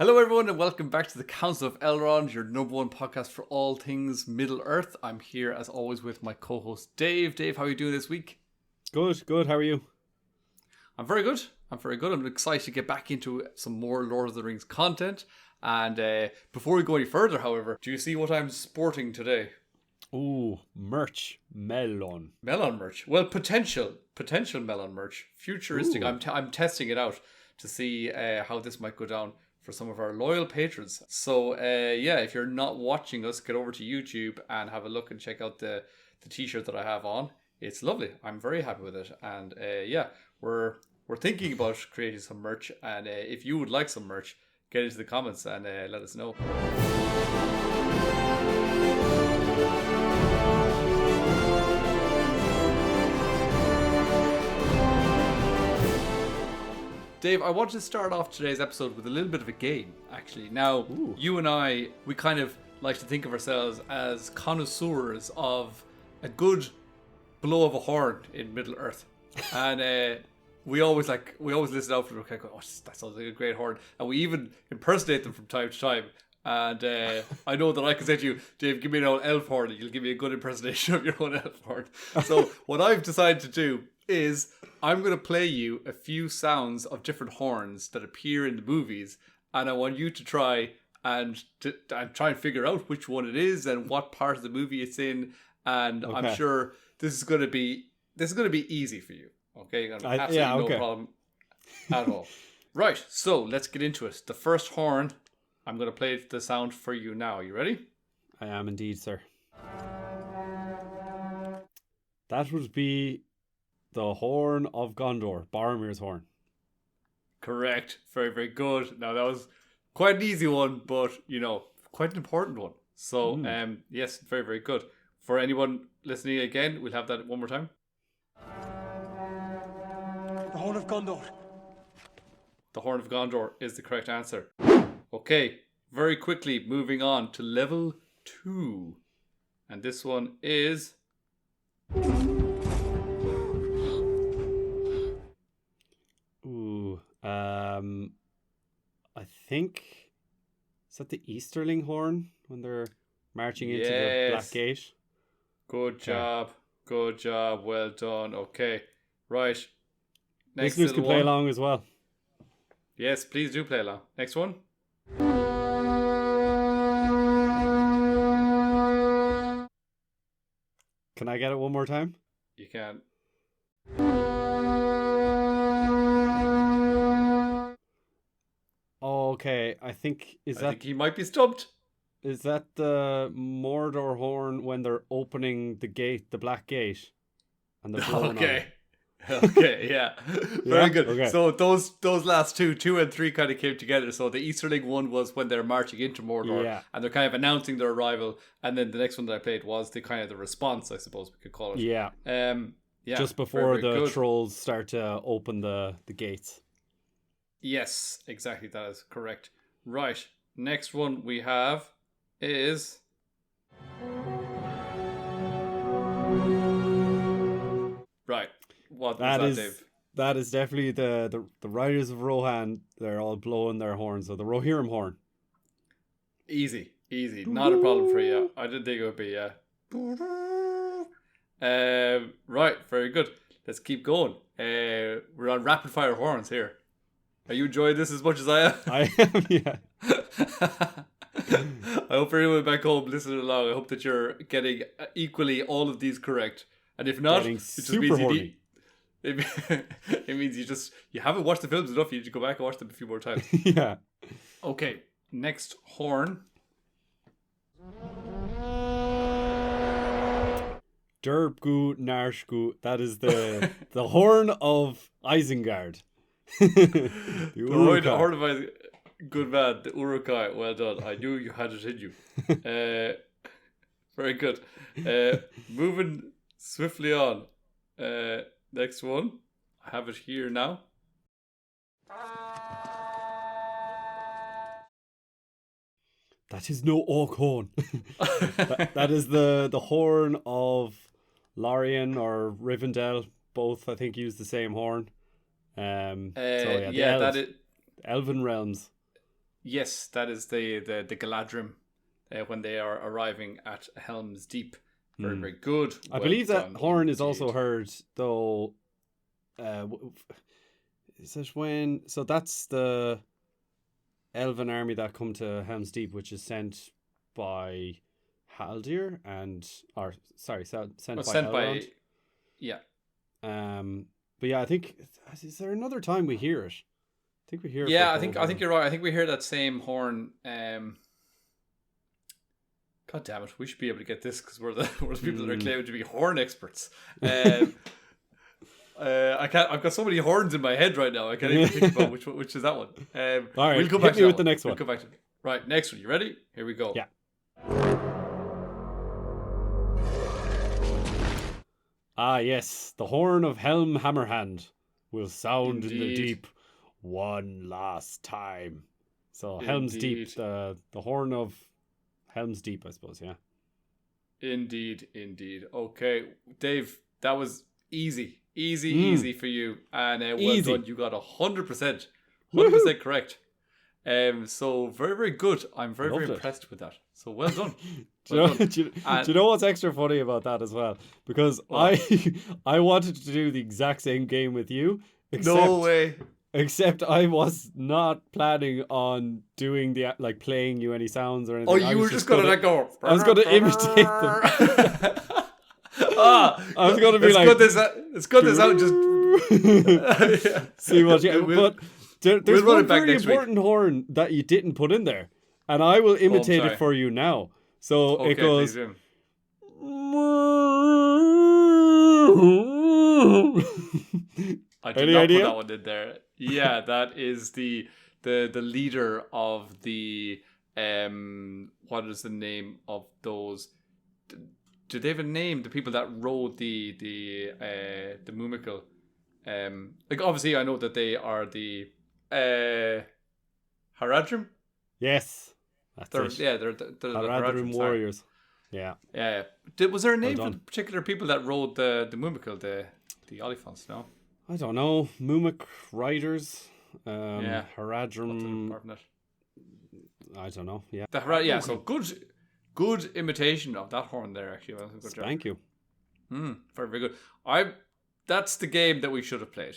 Hello everyone and welcome back to the Council of Elrond, your number one podcast for all things Middle Earth. I'm here as always with my co-host Dave. Dave, how are you doing this week? Good. How are you? I'm very good. I'm excited to get back into some more Lord of the Rings content. And before we go any further, however, do you see what I'm sporting today? Ooh, merch. Mellon. Mellon merch. Well, potential Mellon merch. Futuristic. I'm testing it out to see how this might go down for some of our loyal patrons. So if you're not watching us, get over to YouTube and have a look and check out the t-shirt that I have on. It's lovely. I'm very happy with it. And we're thinking about creating some merch. And if you would like some merch, get into the comments and let us know. Dave, I want to start off today's episode with a little bit of a game, actually. Now, You and I, we kind of like to think of ourselves as connoisseurs of a good blow of a horn in Middle Earth. And we always listen out for them, okay, oh, that sounds like a great horn. And we even impersonate them from time to time. And I know that I can say to you, Dave, give me an old elf horn, and you'll give me a good impersonation of your own elf horn. So what I've decided to do is I'm going to play you a few sounds of different horns that appear in the movies, and I want you to try and figure out which one it is and what part of the movie it's in. And okay. I'm sure this is going to be easy for you. Okay, no problem at all. Right, so let's get into it. The first horn, I'm going to play the sound for you now. You ready? I am indeed, sir. That would be the Horn of Gondor, Boromir's horn. Correct. Very, very good. Now, that was quite an easy one, but, quite an important one. So, yes, very, very good. For anyone listening again, we'll have that one more time. The Horn of Gondor. The Horn of Gondor is the correct answer. Okay, very quickly, moving on to level 2. And this one is... I think, is that the Easterling horn when they're marching into the Black Gate? Good job. Well done. Okay, right. Next listeners can play along as well. Yes, please do play along. Next one. Can I get it one more time? You can. Okay, I think he might be stumped. Is that the Mordor horn when they're opening the gate, the Black Gate? And the Okay, yeah. Very good. Okay. So those last two and three kind of came together. So the Easterling one was when they're marching into Mordor and they're kind of announcing their arrival, and then the next one that I played was the kind of the response, I suppose we could call it. Yeah. Just before the trolls start to open the gates. Yes, exactly. That is correct. Right. Next one we have is... Right. What was that, Dave? That is definitely the riders of Rohan. They're all blowing their horns. So the Rohirrim horn. Easy. Not a problem for you. I didn't think it would be, right. Very good. Let's keep going. We're on rapid fire horns here. Are you enjoying this as much as I am? I am, yeah. I hope everyone back home listening along, I hope that you're getting equally all of these correct. And if not, it just means it means you haven't watched the films enough. You need to go back and watch them a few more times. Yeah. Okay, next horn. Derbgu Narshgu. That is the horn of Isengard. The horn of Isengard. Good man, the Uruk-hai. Well done. I knew you had it in you. Very good. Moving swiftly on. Next one. I have it here now. That is no orc horn. that is the horn of Lorien or Rivendell. Both, I think, use the same horn. That is Elven realms. Yes, that is the Galadrim when they are arriving at Helm's Deep. Very, very good. I Well believe that done horn is indeed. also heard, though. Is it when? So that's the elven army that come to Helm's Deep, which is sent by Haldir sent by Elrond. Yeah. But yeah, I think is there another time we hear it? I think we hear it. Yeah, I think you're right. I think we hear that same horn. God damn it! We should be able to get this because we're the people that are claiming to be horn experts. I can't. I've got so many horns in my head right now. I can't even think about which is that one. All right, we'll come back to with the next one. We'll come back to it. Right, next one. You ready? Here we go. Yeah. Ah, yes, the horn of Helm Hammerhand will sound in the deep one last time. So Helm's Deep, the horn of Helm's Deep, I suppose. Yeah. Indeed. Okay, Dave, that was easy for you, and well done. You got 100%, 100% correct. So very, very good. I'm very, very impressed with that. So well done. Do you know what's extra funny about that as well? Because I wanted to do the exact same game with you. No way. Except I was not planning on doing playing you any sounds or anything. Oh, you were just gonna let go. I was gonna imitate them. I was gonna be it's good this out. Just see what you. But there's one very important week. horn that you didn't put in there, and I will imitate it for you now. So it goes. I did not put that one in there. Yeah, that is the leader of the what is the name of those? Do they have a name? The people that rode the Mumical. Like obviously, I know that they are the Haradrim. Yes, that's it. Yeah, they're the Haradrim warriors. Yeah. Yeah. Was there a name for the particular people that rode the Mumical, the Oliphants? No. I don't know. Mumik riders. Yeah. Haradrim. I don't know. Yeah. So good imitation of that horn there. Actually, well, good job. Thank you. Very, very good. That's the game that we should have played.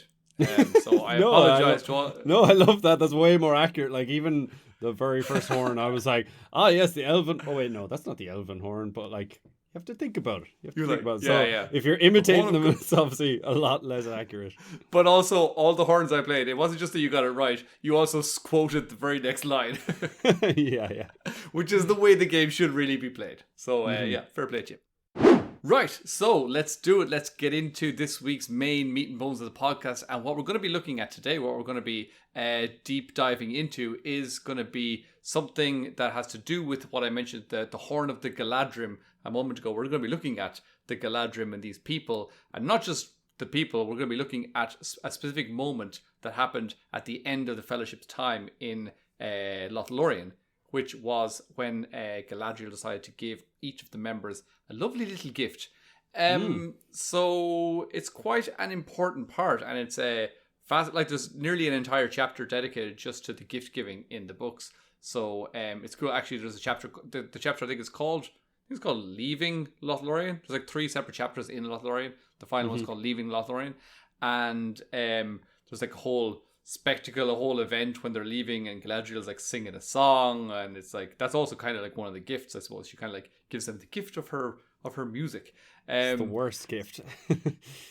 So I apologize to all. No, I love that. That's way more accurate. Like even the very first horn, I was like, yes, the elven. Oh wait, no, that's not the elven horn. But like, you have to think about it. So if you're imitating them, it's obviously a lot less accurate. But also, all the horns I played, it wasn't just that you got it right. You also quoted the very next line. Yeah. Which is the way the game should really be played. So fair play to you. Right, so let's do it. Let's get into this week's main meat and bones of the podcast. And what we're going to be looking at today, what we're going to be deep diving into, is going to be something that has to do with what I mentioned, the horn of the Galadrim a moment ago. We're going to be looking at the Galadrim and these people, and not just the people. We're going to be looking at a specific moment that happened at the end of the Fellowship's time in Loth Lorien, which was when Galadriel decided to give each of the members a lovely little gift. So it's quite an important part, and it's there's nearly an entire chapter dedicated just to the gift giving in the books. So it's cool. Actually, there's a chapter. The chapter I think is called Leaving Loth Lorien. There's like 3 separate chapters in Loth Lorien. The final one's called Leaving Loth Lorien, and there's like a whole spectacle, a whole event when they're leaving, and Galadriel's like singing a song, and it's like that's also kind of like one of the gifts, I suppose. She kind of like gives them the gift of her music. It's the worst gift.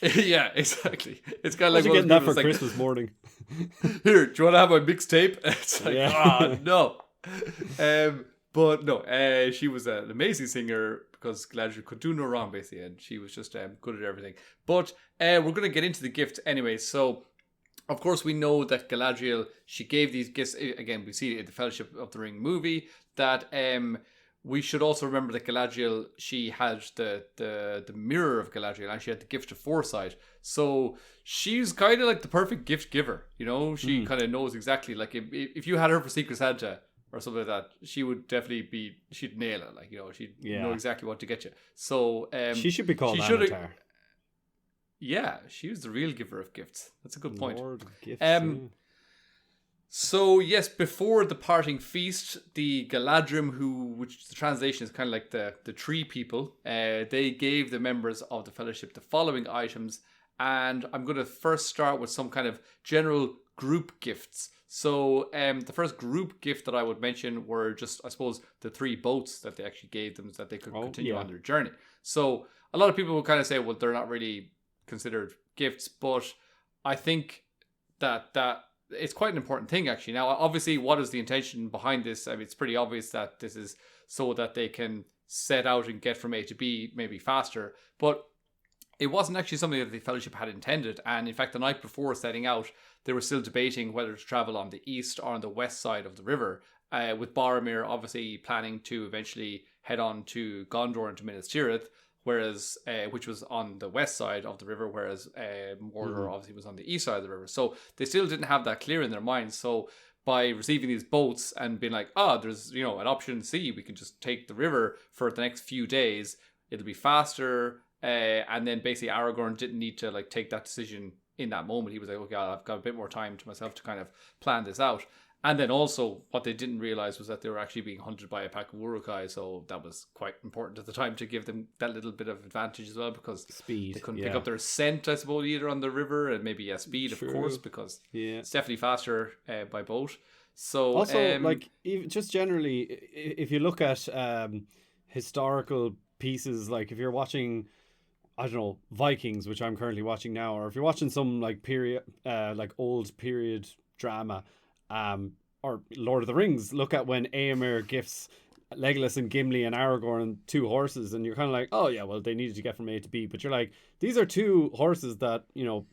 Yeah, exactly. It's kind of like getting that for Christmas morning. Here, do you want to have my mixtape? It's like, no. But no, she was an amazing singer because Galadriel could do no wrong, basically, and she was just good at everything. But we're going to get into the gift anyway. So, of course, we know that Galadriel, she gave these gifts. Again, we see it in the Fellowship of the Ring movie that we should also remember that Galadriel, she had the mirror of Galadriel, and she had the gift of foresight. So she's kind of like the perfect gift giver. You know, she kind of knows exactly, like if you had her for Secret Santa or something like that, she would definitely she'd nail it. Like, you know, she'd know exactly what to get you. So she should be called Avatar. Yeah, she was the real giver of gifts. That's a good point. Lord of gifts, So yes, before the parting feast, the Galadrim, which the translation is kind of like the tree people, they gave the members of the Fellowship the following items, and I'm going to first start with some kind of general group gifts. So the first group gift that I would mention were just, I suppose, the 3 boats that they actually gave them so that they could continue on their journey. So a lot of people will kind of say, well, they're not really considered gifts, but I think that it's quite an important thing, actually. Now, obviously, what is the intention behind this? I mean, it's pretty obvious that this is so that they can set out and get from A to B maybe faster. But it wasn't actually something that the Fellowship had intended. And in fact, the night before setting out, they were still debating whether to travel on the east or on the west side of the river, with Boromir obviously planning to eventually head on to Gondor and to Minas Tirith, whereas which was on the west side of the river, whereas Mordor obviously was on the east side of the river. So they still didn't have that clear in their minds. So by receiving these boats and being like, there's an option C, we can just take the river for the next few days. It'll be faster, and then basically Aragorn didn't need to like take that decision in that moment. He was like, okay, I've got a bit more time to myself to kind of plan this out. And then also, what they didn't realize was that they were actually being hunted by a pack of Uruk-hai, so that was quite important at the time to give them that little bit of advantage as well, because speed, they couldn't pick up their scent, I suppose, either on the river, and maybe speed, of course, because it's definitely faster by boat. So also, even just generally, if you look at historical pieces, like if you're watching, I don't know, Vikings, which I'm currently watching now, or if you're watching some like period, like old period drama. Or Lord of the Rings, look at when Éomer gifts Legolas and Gimli and Aragorn 2 horses, and you're kind of like, oh yeah, well, they needed to get from A to B, but you're like, these are 2 horses that,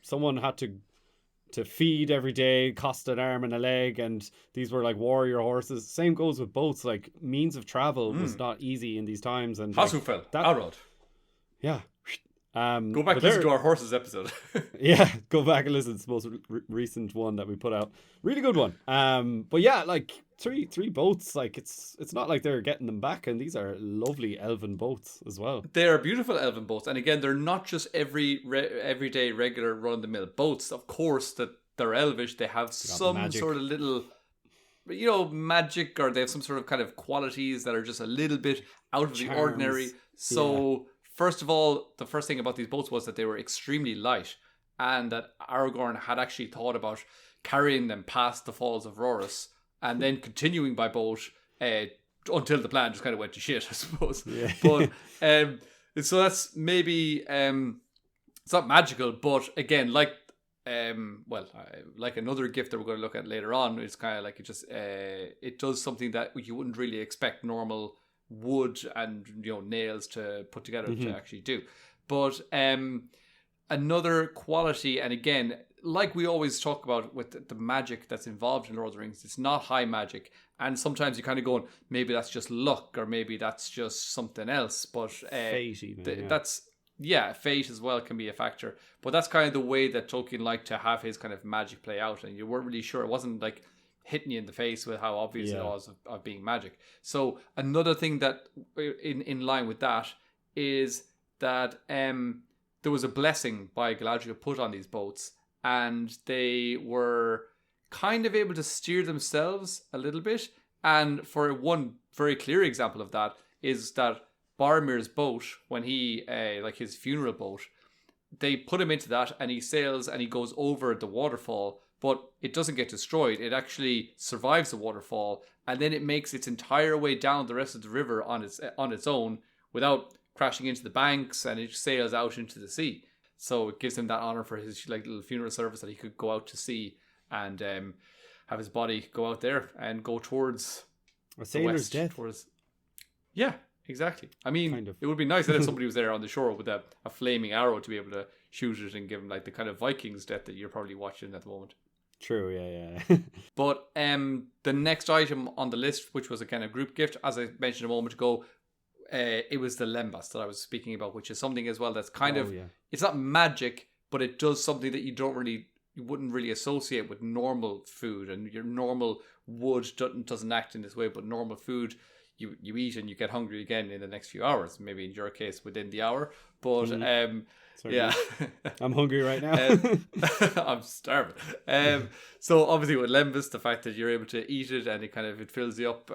someone had to feed every day, cost an arm and a leg, and these were like warrior horses. Same goes with boats. Like, means of travel was not easy in these times, and Hasufel, Elrond. Yeah. Go back and listen to our horses episode. Yeah, go back and listen. It's the most recent one that we put out. Really good one. But yeah, like three boats. Like it's not like they're getting them back, and these are lovely elven boats as well. They are beautiful elven boats, and again, they're not just everyday regular run of the mill boats. Of course, that they're elvish. They have some magic. Sort of little, magic, or they have some sort of kind of qualities that are just a little bit out of the ordinary. So. Yeah. First of all, the first thing about these boats was that they were extremely light, and that Aragorn had actually thought about carrying them past the Falls of Rhoris and then continuing by boat until the plan just kind of went to shit, I suppose. Yeah. But so that's maybe it's not magical, but again, like another gift that we're going to look at later on, it's kind of like it does something that you wouldn't really expect normal wood and nails to put together to actually do. But another quality, and again, like we always talk about with the magic that's involved in Lord of the Rings, it's not high magic, and sometimes you kind of go, maybe that's just luck, or maybe that's just something else. But fate even, that's fate as well can be a factor. But that's kind of the way that Tolkien liked to have his kind of magic play out, and you weren't really sure. It wasn't like hitting you in the face with how obvious it was of being magic. So another thing that in line with that is that there was a blessing by Galadriel put on these boats, and they were kind of able to steer themselves a little bit. And for one very clear example of that is that Boromir's boat, when he like his funeral boat, they put him into that, and he sails and he goes over the waterfall, but it doesn't get destroyed. It actually survives the waterfall, and then it makes its entire way down the rest of the river on its own without crashing into the banks, and it sails out into the sea. So it gives him that honor for his like little funeral service, that he could go out to sea and have his body go out there and go towards a sailor's death. Yeah, exactly. I mean, It would be nice that if somebody was there on the shore with a flaming arrow to be able to shoot it and give him like the kind of Vikings death that you're probably watching at the moment. True, yeah. But the next item on the list, which was a kind of group gift, as I mentioned a moment ago, it was the lembas that I was speaking about, which is something as well that's kind of, it's not magic, but it does something that you wouldn't really associate with normal food, and your normal wood doesn't act in this way, but normal food, you eat and you get hungry again in the next few hours. Maybe in your case within the hour, but yeah, I'm hungry right now. I'm starving. So obviously with lembas, the fact that you're able to eat it and it fills you up.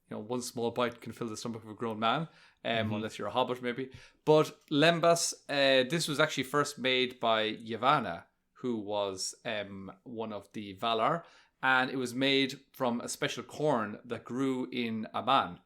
One small bite can fill the stomach of a grown man, unless you're a hobbit maybe. But lembas, this was actually first made by Yavanna, who was one of the Valar, and it was made from a special corn that grew in Aman.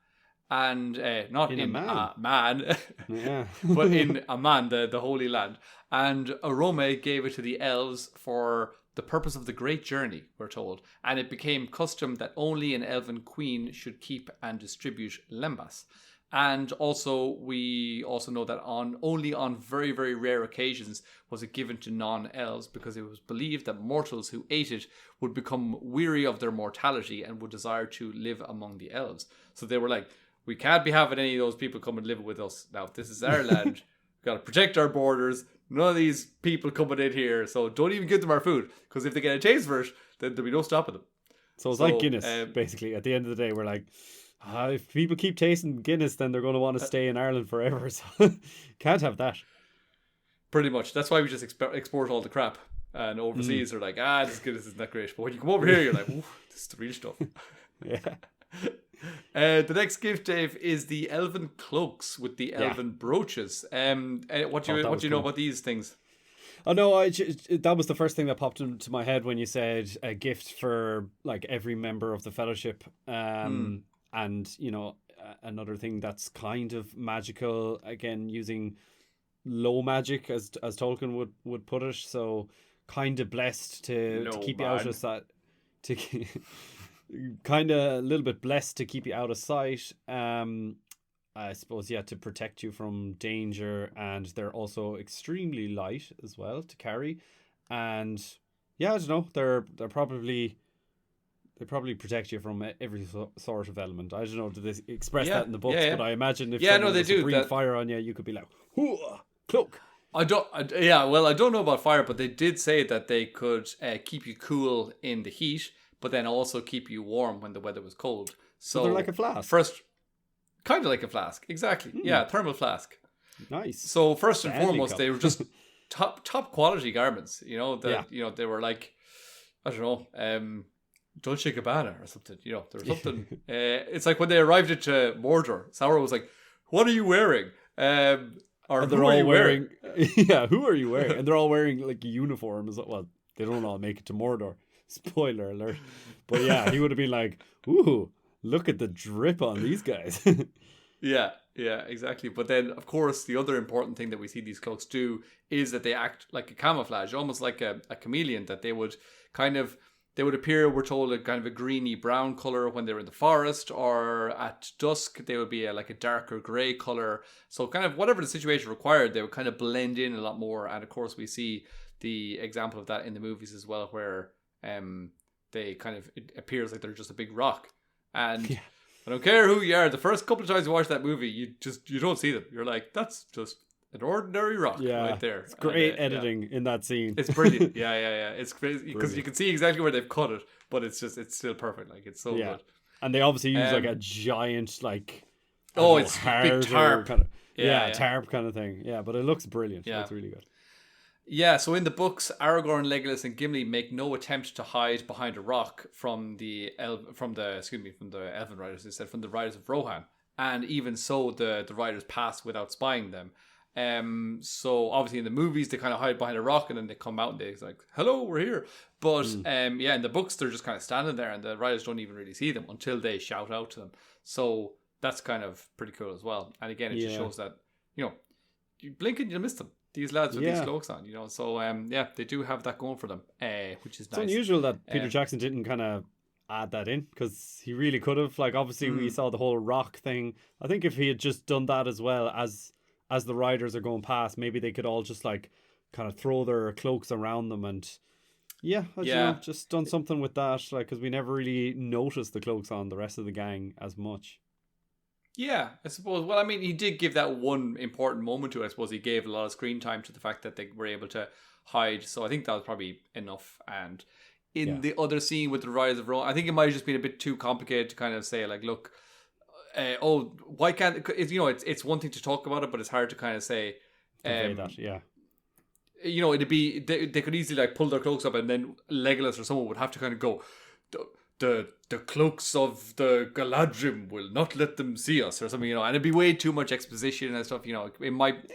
And not in Man, Yeah. but in Aman, the Holy Land. And Arome gave it to the elves for the purpose of the Great Journey, we're told. And it became custom that only an elven queen should keep and distribute lembas. And also, we also know that only on very, very rare occasions was it given to non-elves, because it was believed that mortals who ate it would become weary of their mortality and would desire to live among the elves. So they were like, we can't be having any of those people come and live with us. Now, this is our land. We've got to protect our borders. None of these people coming in here. So don't even give them our food, because if they get a taste for it, then there'll be no stopping them. So it's like Guinness, basically. At the end of the day, we're like, if people keep tasting Guinness, then they're going to want to stay in Ireland forever. So can't have that. Pretty much. That's why we just export all the crap. And overseas, they're like, this Guinness isn't that great. But when you come over here, you're like, ooh, this is the real stuff. Yeah. The next gift, Dave, is the elven cloaks with the elven brooches. What do you know about these things? Oh no, that was the first thing that popped into my head when you said a gift for like every member of the fellowship. And another thing that's kind of magical, again using low magic as Tolkien would put it. So kind of blessed to keep you out of sight. Kind of a little bit blessed to keep you out of sight. I suppose, to protect you from danger, and they're also extremely light as well to carry. And I don't know, they probably protect you from every sort of element. I don't know, do they express that in the books? But I imagine if someone was to breathe fire on you, you could be like, cloak. I don't know about fire, but they did say that they could keep you cool in the heat, but then also keep you warm when the weather was cold. So they're like a flask. Kind of like a flask, exactly. Yeah, thermal flask. Nice. So first and foremost, they were just top quality garments. They were like, I don't know, Dolce & Gabbana or something. There was something. It's like when they arrived at Mordor, Sauron was like, "What are you wearing?" And they're all wearing. Yeah, who are you wearing? And they're all wearing like a uniform. Well, they don't all make it to Mordor. Spoiler alert. But yeah, he would have been like, "Ooh, look at the drip on these guys." Yeah, exactly. But then, of course, the other important thing that we see these cloaks do is that they act like a camouflage, almost like a chameleon, that they would appear, we're told, a kind of a greeny brown color when they're in the forest, or at dusk, they would be like a darker gray color. So kind of whatever the situation required, they would kind of blend in a lot more. And of course, we see the example of that in the movies as well, where it appears like they're just a big rock. And I don't care who you are, the first couple of times you watch that movie, you don't see them. You're like, that's just an ordinary rock right there. It's great editing in that scene. It's brilliant. Yeah. It's crazy because you can see exactly where they've cut it, but it's still perfect. Like, it's so good. And they obviously use like a giant it's big tarp kind of tarp kind of thing. Yeah, but it looks brilliant. Yeah, it's really good. Yeah, so in the books, Aragorn, Legolas, and Gimli make no attempt to hide behind a rock from the elven riders. Instead, from the riders of Rohan, and even so, the riders pass without spying them. So obviously in the movies they kind of hide behind a rock and then they come out and they're like, "Hello, we're here." But in the books they're just kind of standing there and the riders don't even really see them until they shout out to them. So that's kind of pretty cool as well. And again, it just shows that you blink and you'll miss them. These lads with these cloaks on, So they do have that going for them, which is nice. It's unusual that Peter Jackson didn't kind of add that in, because he really could have. Like, obviously we saw the whole rock thing. I think if he had just done that as well as the riders are going past, maybe they could all just like kind of throw their cloaks around them and just done something with that, like, because we never really noticed the cloaks on the rest of the gang as much. Yeah, I suppose. Well, I mean, he did give that one important moment to it. I suppose he gave a lot of screen time to the fact that they were able to hide. So I think that was probably enough. And in the other scene with the Rise of Rome, I think it might have just been a bit too complicated to kind of say, like, look, why can't it's one thing to talk about it, but it's hard to kind of say. That, yeah. It'd be they could easily like pull their cloaks up, and then Legolas or someone would have to kind of go, the cloaks of the Galadriel will not let them see us, or something, and it'd be way too much exposition and stuff. They might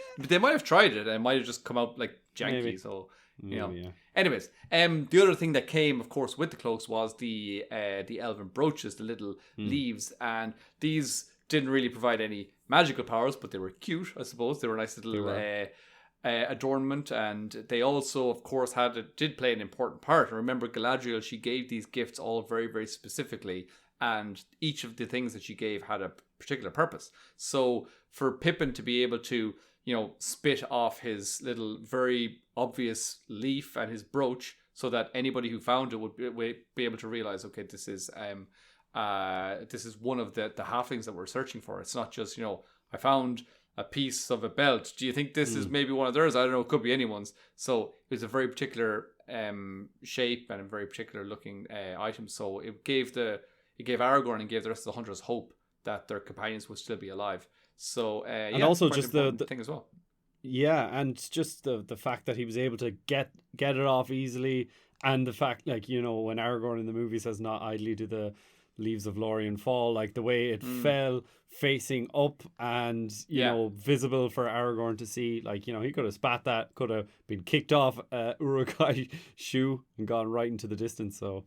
have tried it and it might have just come out like janky. Maybe. So Yeah. Anyways, the other thing that came, of course, with the cloaks was the elven brooches, the little leaves, and these didn't really provide any magical powers, but they were cute, I suppose. They were a nice little adornment, and they also, of course, did play an important part. And remember, Galadriel, she gave these gifts all very, very specifically, and each of the things that she gave had a particular purpose. So for Pippin to be able to, spit off his little very obvious leaf and his brooch, so that anybody who found it would be able to realize, okay, this is one of the halflings that we're searching for. It's not just, I found a piece of a belt. Do you think this is maybe one of theirs? I don't know. It could be anyone's. So it was a very particular shape and a very particular looking item. So it gave Aragorn and gave the rest of the hunters hope that their companions would still be alive. So and also just the thing as well. Yeah, and just the fact that he was able to get it off easily, and the fact, like, when Aragorn in the movie says, "Not idly do the leaves of Lorien fall," like the way it fell facing up and visible for Aragorn to see, like, he could have spat that, could have been kicked off Uruk-hai's shoe and gone right into the distance. So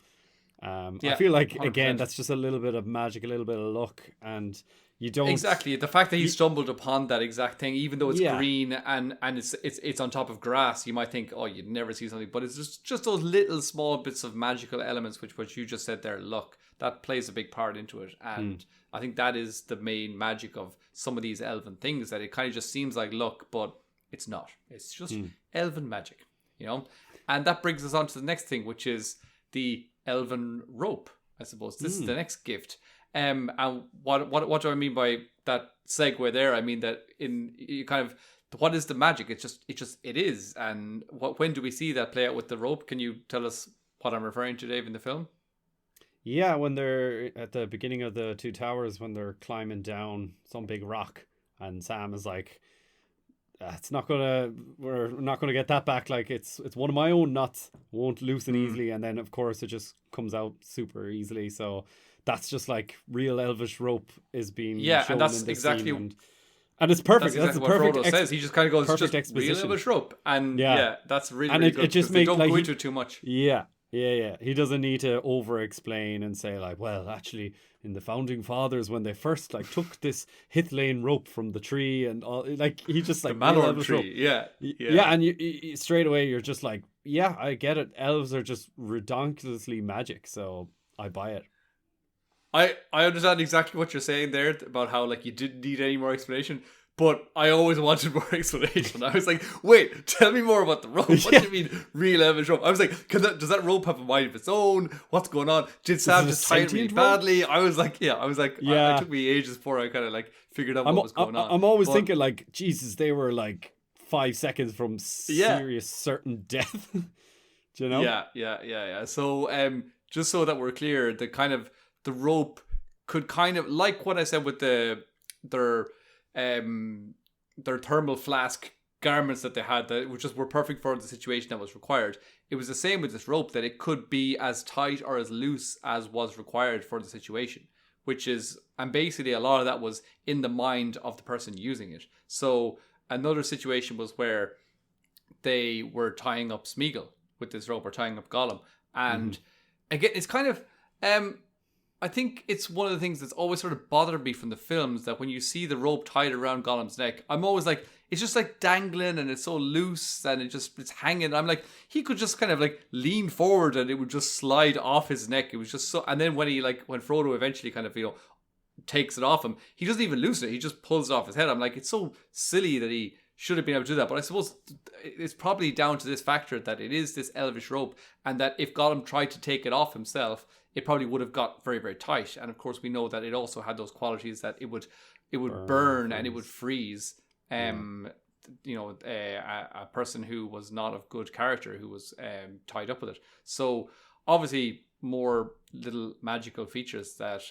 I feel like 100%. Again, that's just a little bit of magic, a little bit of luck, and you don't exactly the fact that he stumbled upon that exact thing, even though it's green and it's on top of grass. You might think, oh, you'd never see something, but it's just those little small bits of magical elements, which you just said there, luck, that plays a big part into it. And I think that is the main magic of some of these elven things, that it kind of just seems like luck, but it's not. It's just elven magic, And that brings us on to the next thing, which is the elven rope, I suppose. This is the next gift. And what do I mean by that segue there? I mean that what is the magic? It is. And when do we see that play out with the rope? Can you tell us what I'm referring to, Dave, in the film? Yeah, when they're at the beginning of the Two Towers, when they're climbing down some big rock, and Sam is like, we're not gonna get that back. Like, it's one of my own nuts, won't loosen easily. And then of course it just comes out super easily. So that's just like real elvish rope is being shown, and that's in this exactly scene, and it's perfect. That's exactly what Frodo says. He just kind of goes, perfect just exposition. real elvish rope, and that's really, and really good. It just makes, makes they don't go into it too much. Yeah. He doesn't need to over explain and say, like, well, actually, in the founding fathers, when they first took this Hithlane rope from the tree and all, like, he just like the Mellon tree, rope. Yeah, and you straight away you're just like, yeah, I get it. Elves are just redonkulously magic, so I buy it. I understand exactly what you're saying there about how, like, you didn't need any more explanation, but I always wanted more explanation. I was like, wait, tell me more about the rope. What do you mean real elvish rope? I was like, does that rope have a mind of its own? What's going on? Did Sam just tie it really badly? I was like, it took me ages before I kind of like figured out what was going on. I'm always thinking, like, Jesus, they were like 5 seconds from serious certain death. Do you know? Yeah. So just so that we're clear, the rope could kind of, like what I said with their thermal flask garments that they had, that which were perfect for the situation that was required. It was the same with this rope, that it could be as tight or as loose as was required for the situation, and basically a lot of that was in the mind of the person using it. So another situation was where they were tying up Smeagol with this rope, or tying up Gollum, and again, it's kind of I think it's one of the things that's always sort of bothered me from the films, that when you see the rope tied around Gollum's neck, I'm always like, it's just like dangling and it's so loose and it's hanging. I'm like, he could just kind of like lean forward and it would just slide off his neck. It was just so, and then when Frodo eventually kind of, takes it off him, he doesn't even loosen it. He just pulls it off his head. I'm like, it's so silly that he should have been able to do that. But I suppose it's probably down to this factor that it is this elvish rope, and that if Gollum tried to take it off himself, it probably would have got very, very tight. And of course, we know that it also had those qualities that it would burn and it would freeze. A person who was not of good character, who was tied up with it. So obviously, more little magical features that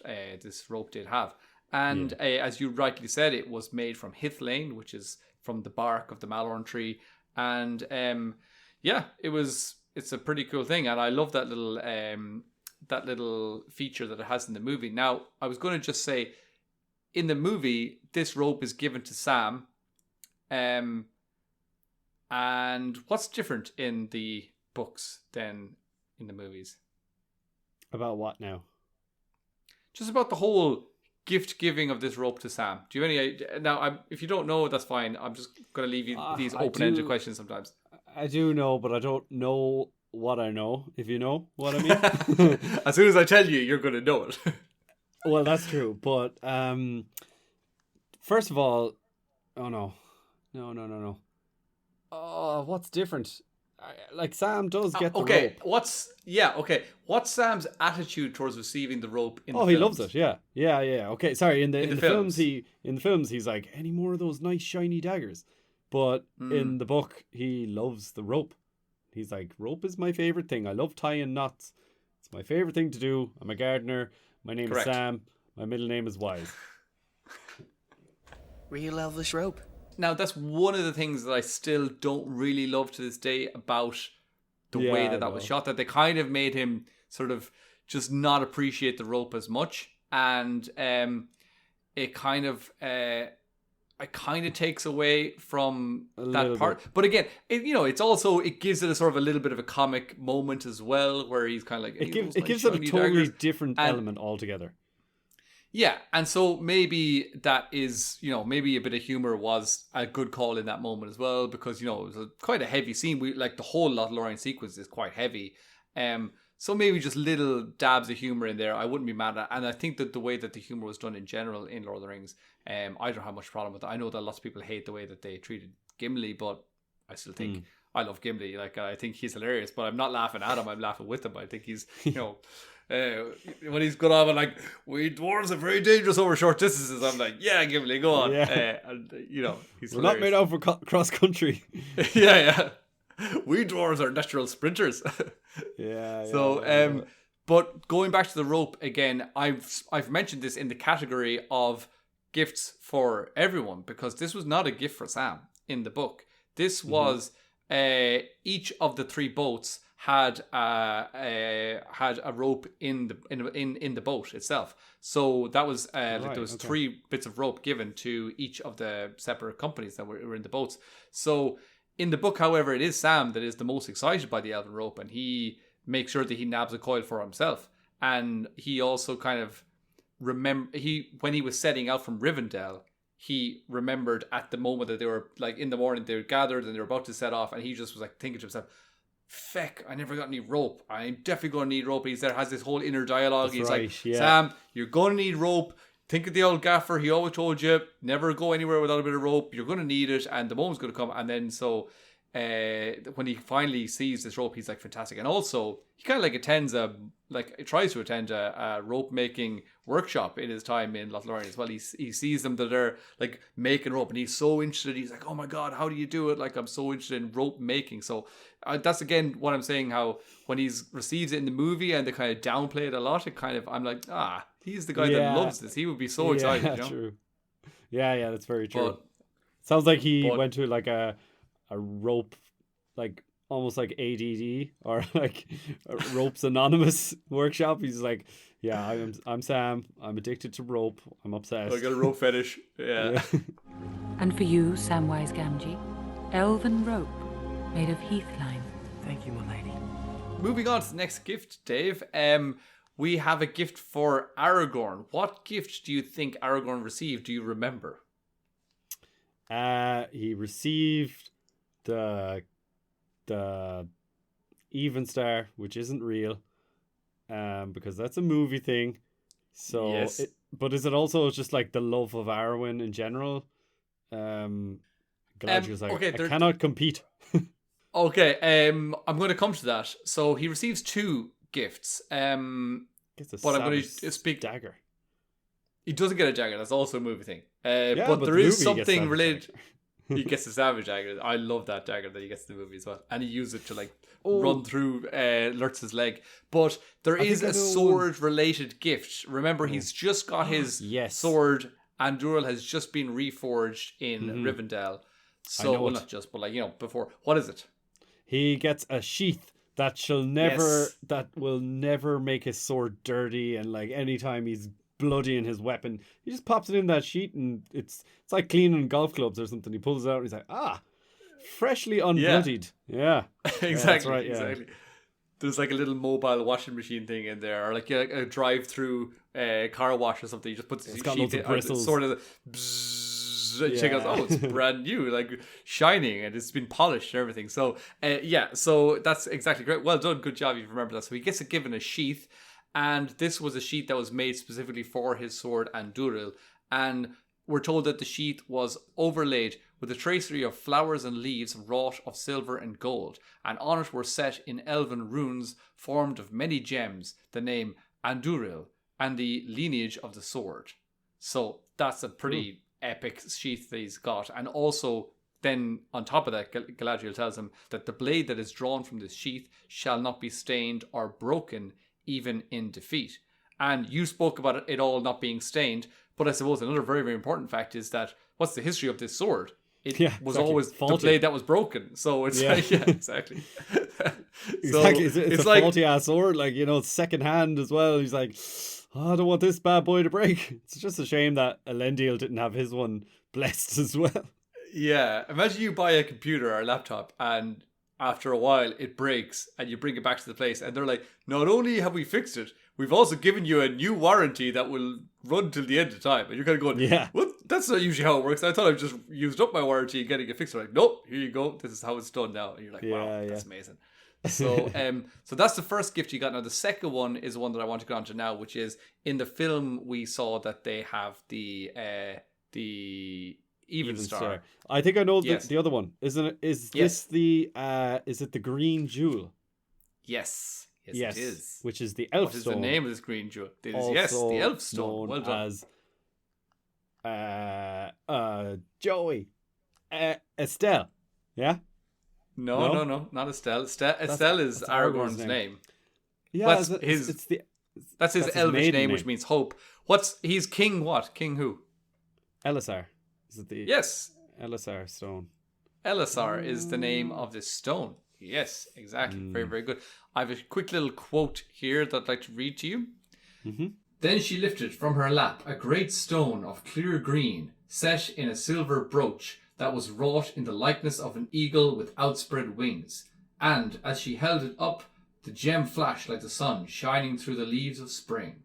this rope did have. And as you rightly said, it was made from hithlane, which is from the bark of the Malorn tree. And it's a pretty cool thing. And I love that little feature that it has in the movie. Now, I was going to just say, in the movie, this rope is given to Sam. And what's different in the books than in the movies? About what now? Just about the whole gift giving of this rope to Sam. Do you have any idea? Now, if you don't know, that's fine. I'm just going to leave you these open-ended questions sometimes. I do know, but I don't know what I know, if you know what I mean. As soon as I tell you, you're going to know it. Well, that's true. But first of all, no. Oh, what's different? Like, Sam does get the rope. What's Sam's attitude towards receiving the rope in the films? He loves it. Yeah. Okay, sorry. In the films, he's like, any more of those nice shiny daggers? But in the book, he loves the rope. He's like, rope is my favorite thing. I love tying knots. It's my favorite thing to do. I'm a gardener. My name is Sam. My middle name is Wise. Real elvish rope. Now, that's one of the things that I still don't really love to this day about the way that was shot. That they kind of made him sort of just not appreciate the rope as much. And it kind of takes away from that part. But again, it gives it a sort of a little bit of a comic moment as well, where he's kind of like... It gives it a totally different element altogether. Yeah, and so maybe that is, maybe a bit of humor was a good call in that moment as well, because, it was quite a heavy scene. The whole Loth Lorien sequence is quite heavy. So maybe just little dabs of humor in there, I wouldn't be mad at. And I think that the way that the humor was done in general in Lord of the Rings, I don't have much problem with it. I know that lots of people hate the way that they treated Gimli, but I still think I love Gimli. Like, I think he's hilarious, but I'm not laughing at him. I'm laughing with him. I think he's, when he's gone on and like, we dwarves are very dangerous over short distances, I'm like, yeah, Gimli, go on. Yeah. He's We're not made out for cross country. yeah. We dwarves are natural sprinters. But going back to the rope again, I've mentioned this in the category of gifts for everyone, because this was not a gift for Sam in the book. This was each of the three boats had a rope in the boat itself. So that was there was 3 bits of rope given to each of the separate companies that were in the boats. So in the book, however, it is Sam that is the most excited by the elven rope, and he makes sure that he nabs a coil for himself. And he also kind of when he was setting out from Rivendell, he remembered at the moment that they were like in the morning, they were gathered and they were about to set off, and he just was like thinking to himself, feck, I never got any rope. I'm definitely going to need rope. He's there, has this whole inner dialogue. He's like, Sam, you're going to need rope. Think of the old gaffer. He always told you, never go anywhere without a bit of rope. You're going to need it, and the moment's going to come. And then when he finally sees this rope, he's like, fantastic. And also, he kind of like tries to attend a rope making workshop in his time in Loth Lorien as well. He sees them that they're like making rope, and he's so interested. He's like, oh my God, how do you do it? Like, I'm so interested in rope making. So that's again what I'm saying, how when he receives it in the movie and they kind of downplay it a lot, it kind of, I'm like, he's the guy that loves this. He would be so excited. True. Yeah, that's very true. Sounds like he went to like a rope, like almost like ADD or like a Ropes Anonymous workshop. He's like, yeah, I'm Sam. I'm addicted to rope. I'm obsessed. I got a rope fetish. Yeah. And for you, Samwise Gamgee, elven rope made of heathline. Thank you, my lady. Moving on to the next gift, Dave. We have a gift for Aragorn. What gift do you think Aragorn received? Do you remember? He received the Even Star, which isn't real, because that's a movie thing. So, yes. But is it also just like the love of Arwen in general? Galadriel's like, I cannot compete. Okay, I'm going to come to that. So he receives 2 gifts. Gets a but I'm going to speak. Dagger. He doesn't get a dagger. That's also a movie thing. But there is something related. he gets the savage dagger. I love that dagger that he gets in the movie as well. And he used it to like run through Lurtz's leg. But there is a sword-related gift. Remember, he's just got his sword. Andúril has just been reforged in Rivendell. So, well, not just, but like, before. What is it? He gets a sheath that that will never make his sword dirty, and like anytime he's bloodying his weapon, he just pops it in that sheet, and it's like cleaning golf clubs or something. He pulls it out and he's like, freshly unbloodied. Yeah. Exactly. That's right, exactly. There's like a little mobile washing machine thing in there, or like a drive-through car wash or something. You just put the sheet in, sort of bzzz, and she goes, oh, it's brand new, like shining, and it's been polished and everything. So so that's exactly great. Well done, good job, you remember that. So he gets given a sheath, and this was a sheath that was made specifically for his sword Andúril, and we're told that the sheath was overlaid with a tracery of flowers and leaves wrought of silver and gold, and on it were set in elven runes formed of many gems the name Andúril and the lineage of the sword. So that's a pretty epic sheath that he's got. And also then on top of that, Galadriel tells him that the blade that is drawn from this sheath shall not be stained or broken even in defeat. And you spoke about it all not being stained, but I suppose another very, very important fact is that what's the history of this sword? It was always faulty. The blade that was broken. So it's exactly. Exactly. It's a like, faulty ass sword, like, it's second hand as well. He's like, I don't want this bad boy to break. It's just a shame that Elendil didn't have his one blessed as well. Yeah. Imagine you buy a computer or a laptop and after a while it breaks and you bring it back to the place and they're like, not only have we fixed it, we've also given you a new warranty that will run till the end of time. And you're kind of going, well, that's not usually how it works. I thought I've just used up my warranty and getting it fixed. They're like, nope, here you go. This is how it's done now. And you're like, wow, that's amazing. So so that's the first gift you got. Now the second one is the one that I want to go on to now, which is in the film we saw that they have the Even Star. I think I know the other one. Isn't it? Is it the green jewel? Yes. Yes, it is. Which is the elf stone. What is the name of this green jewel? It is, the elf stone. Well done. As Joey. Estelle. Yeah? No, not Estelle. Estelle is Aragorn's name. Yeah, that's his elvish name, which means hope. He's king what? King who? Elisar. Is it the Elisar stone? Elisar is the name of this stone. Yes, exactly. Very, very good. I have a quick little quote here that I'd like to read to you. Mm-hmm. Then she lifted from her lap a great stone of clear green, set in a silver brooch that was wrought in the likeness of an eagle with outspread wings. And as she held it up, the gem flashed like the sun shining through the leaves of spring.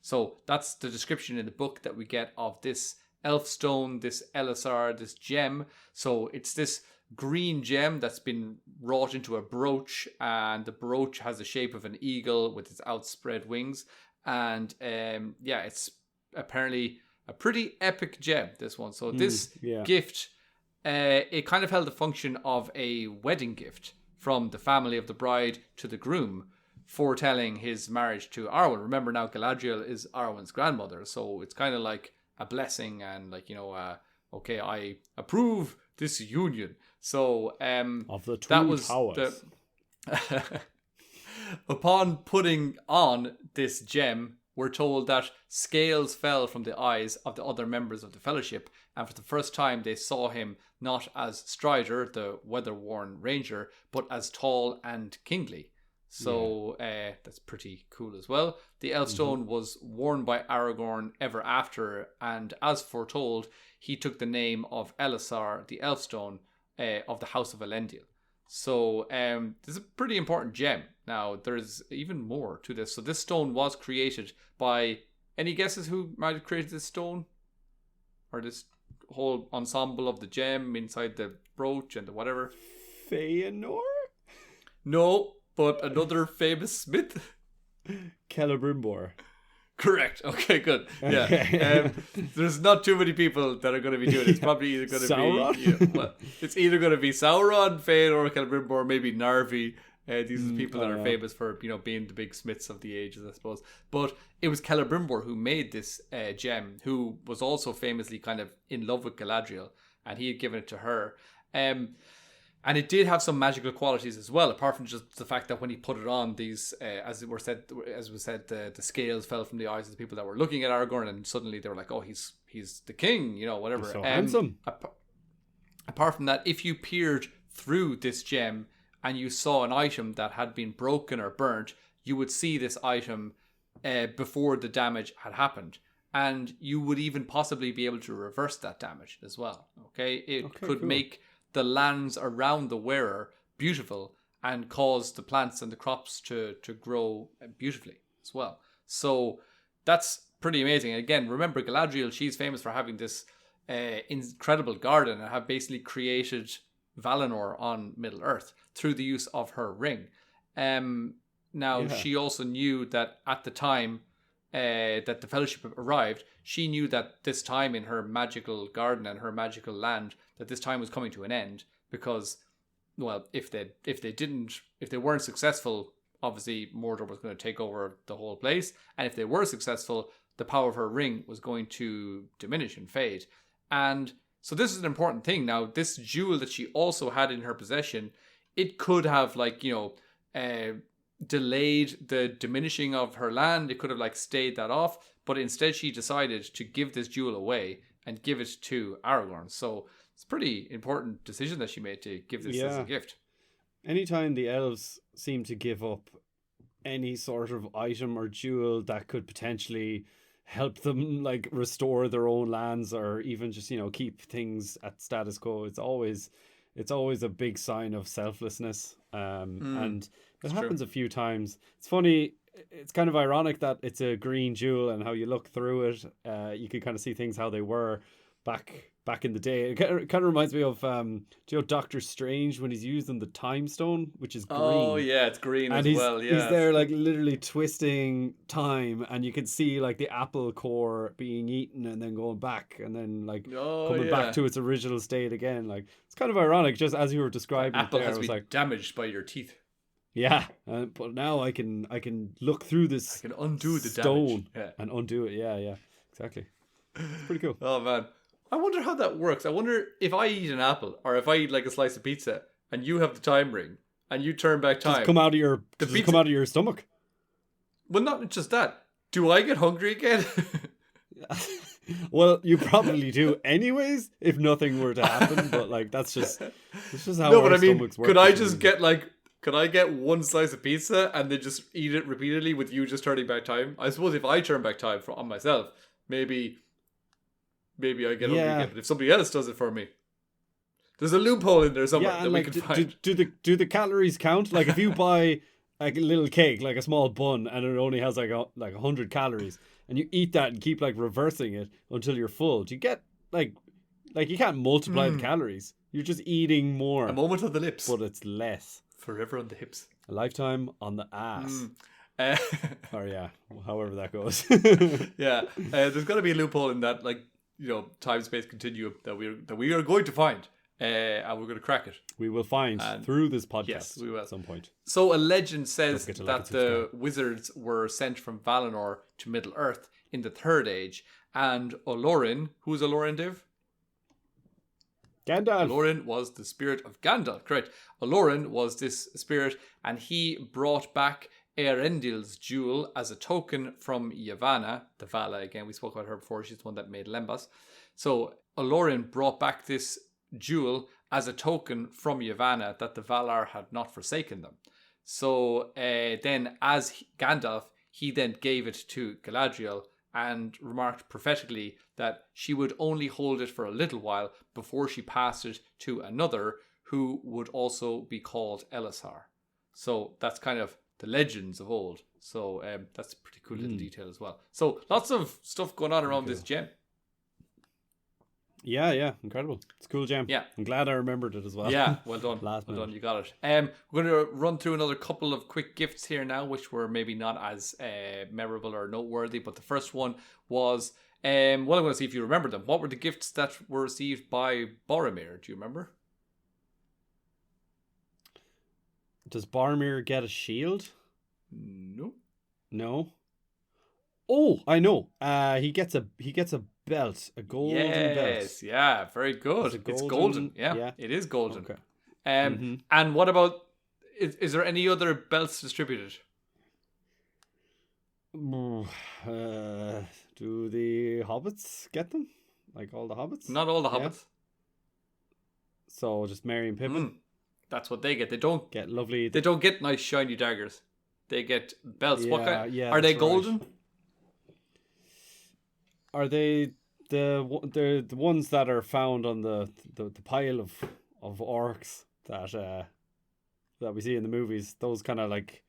So that's the description in the book that we get of this elf stone, this Elisar, this gem. So it's this green gem that's been wrought into a brooch, and the brooch has the shape of an eagle with its outspread wings. And it's apparently a pretty epic gem, this one. So this gift, it kind of held the function of a wedding gift from the family of the bride to the groom, foretelling his marriage to Arwen. Remember now, Galadriel is Arwen's grandmother, so it's kind of like a blessing and like, okay, I approve this union. So of the two towers. Upon putting on this gem, we're told that scales fell from the eyes of the other members of the Fellowship, and for the first time they saw him not as Strider, the weather-worn ranger, but as tall and kingly. So that's pretty cool as well. The Elfstone was worn by Aragorn ever after, and as foretold, he took the name of Elisar, the Elfstone, of the House of Elendil. So this is a pretty important gem. Now, there's even more to this. So this stone was created by... Any guesses who might have created this stone? Or this whole ensemble of the gem inside the brooch and the whatever? Feanor? No, but another famous smith. Celebrimbor. Correct. Okay, good. Yeah. There's not too many people that are going to be doing it. It's probably either going to be... it's either going to be Sauron, Feanor, Celebrimbor, maybe Narvi. These are the people that are famous for, being the big smiths of the ages, I suppose. But it was Celebrimbor who made this gem, who was also famously kind of in love with Galadriel. and he had given it to her. And it did have some magical qualities as well, apart from just the fact that when he put it on, these, as was said, the scales fell from the eyes of the people that were looking at Aragorn, and suddenly they were like, "Oh, he's the king," whatever. He's so handsome. Apart from that, if you peered through this gem and you saw an item that had been broken or burnt, you would see this item before the damage had happened, and you would even possibly be able to reverse that damage as well. Okay, it could make the lands around the wearer beautiful and cause the plants and the crops to grow beautifully as well. So that's pretty amazing. And again, remember Galadriel, she's famous for having this incredible garden and have basically created Valinor on Middle Earth through the use of her ring. She also knew that at the time that the Fellowship arrived, she knew that this time in her magical garden and her magical land, that this time was coming to an end, because, well, if they weren't successful, obviously Mordor was going to take over the whole place, and if they were successful, the power of her ring was going to diminish and fade. And so this is an important thing. Now, this jewel that she also had in her possession, it could have delayed the diminishing of her land. It could have stayed that off, but instead she decided to give this jewel away and give it to Aragorn. So it's a pretty important decision that she made to give this as a gift. Anytime the elves seem to give up any sort of item or jewel that could potentially help them restore their own lands, or even just keep things at status quo, it's always a big sign of selflessness. And it happens a few times. It's funny, it's kind of ironic that it's a green jewel, and how you look through it, you can kind of see things how they were back in the day. It kind of reminds me of Doctor Strange when he's using the time stone, which is green. Oh yeah, it's green and as well. Yeah, he's there literally twisting time, and you can see the apple core being eaten and then going back, and then coming back to its original state again. It's kind of ironic, just as you were describing. The apple it there, has been damaged by your teeth. Yeah, but now I can look through this. I can undo the stone damage. And undo it. Yeah, exactly. It's pretty cool. Oh man, I wonder how that works. I wonder if I eat an apple, or if I eat a slice of pizza, and you have the time ring, and you turn back time. Does it come out of your stomach? Well, not just that. Do I get hungry again? Well, you probably do anyways, if nothing were to happen. But that's just how our stomachs work. Could I just get could I get one slice of pizza and then just eat it repeatedly with you just turning back time? I suppose if I turn back time on myself, maybe I get hungry again. But if somebody else does it for me, there's a loophole in there somewhere that we can find. Do the calories count? If you buy a little cake, a small bun, and it only has 100 calories, and you eat that and keep reversing it until you're full, do you get you can't multiply the calories? You're just eating more. A moment on the lips, but it's less. Forever on the hips. A lifetime on the ass. Or yeah, however that goes. Yeah, there's got to be a loophole in that, time-space continuum that we are going to find, and we're going to crack it. We will find through this podcast. Yes, we will at some point. So a legend says that the wizards were sent from Valinor to Middle Earth in the Third Age, and Olorin, who's Olorin, Dave? Gandalf. Olorin was the spirit of Gandalf, correct. Olorin was this spirit, and he brought back Eärendil's jewel as a token from Yavanna, the Vala again. We spoke about her before. She's the one that made Lembas. So Olorin brought back this jewel as a token from Yavanna that the Valar had not forsaken them. So then, as Gandalf, he then gave it to Galadriel and remarked prophetically that she would only hold it for a little while before she passed it to another who would also be called Elisar. So that's kind of the legends of old. So that's a pretty cool little detail as well. So lots of stuff going on around this gem. Yeah, incredible. It's a cool gem. Yeah. I'm glad I remembered it as well. Yeah, well done. Well done, you got it. We're going to run through another couple of quick gifts here now, which were maybe not as memorable or noteworthy, but the first one was, I'm going to see if you remember them. What were the gifts that were received by Boromir? Do you remember? Does Boromir get a shield? No. No? Oh, I know. He gets a belt, a golden Yes, belt. yeah, very good. It's golden. Yeah, it is golden. Okay. And what about, is there any other belts distributed? Do the hobbits get them? Like all the hobbits? Not all the Yeah. hobbits. So just Merry and Pippin That's what they get. They don't get lovely. They don't get nice shiny daggers. They get belts. What kind? Yeah, Are they that's right. golden? Are they the ones that are found on the pile of orcs that we see in the movies? Those kind of like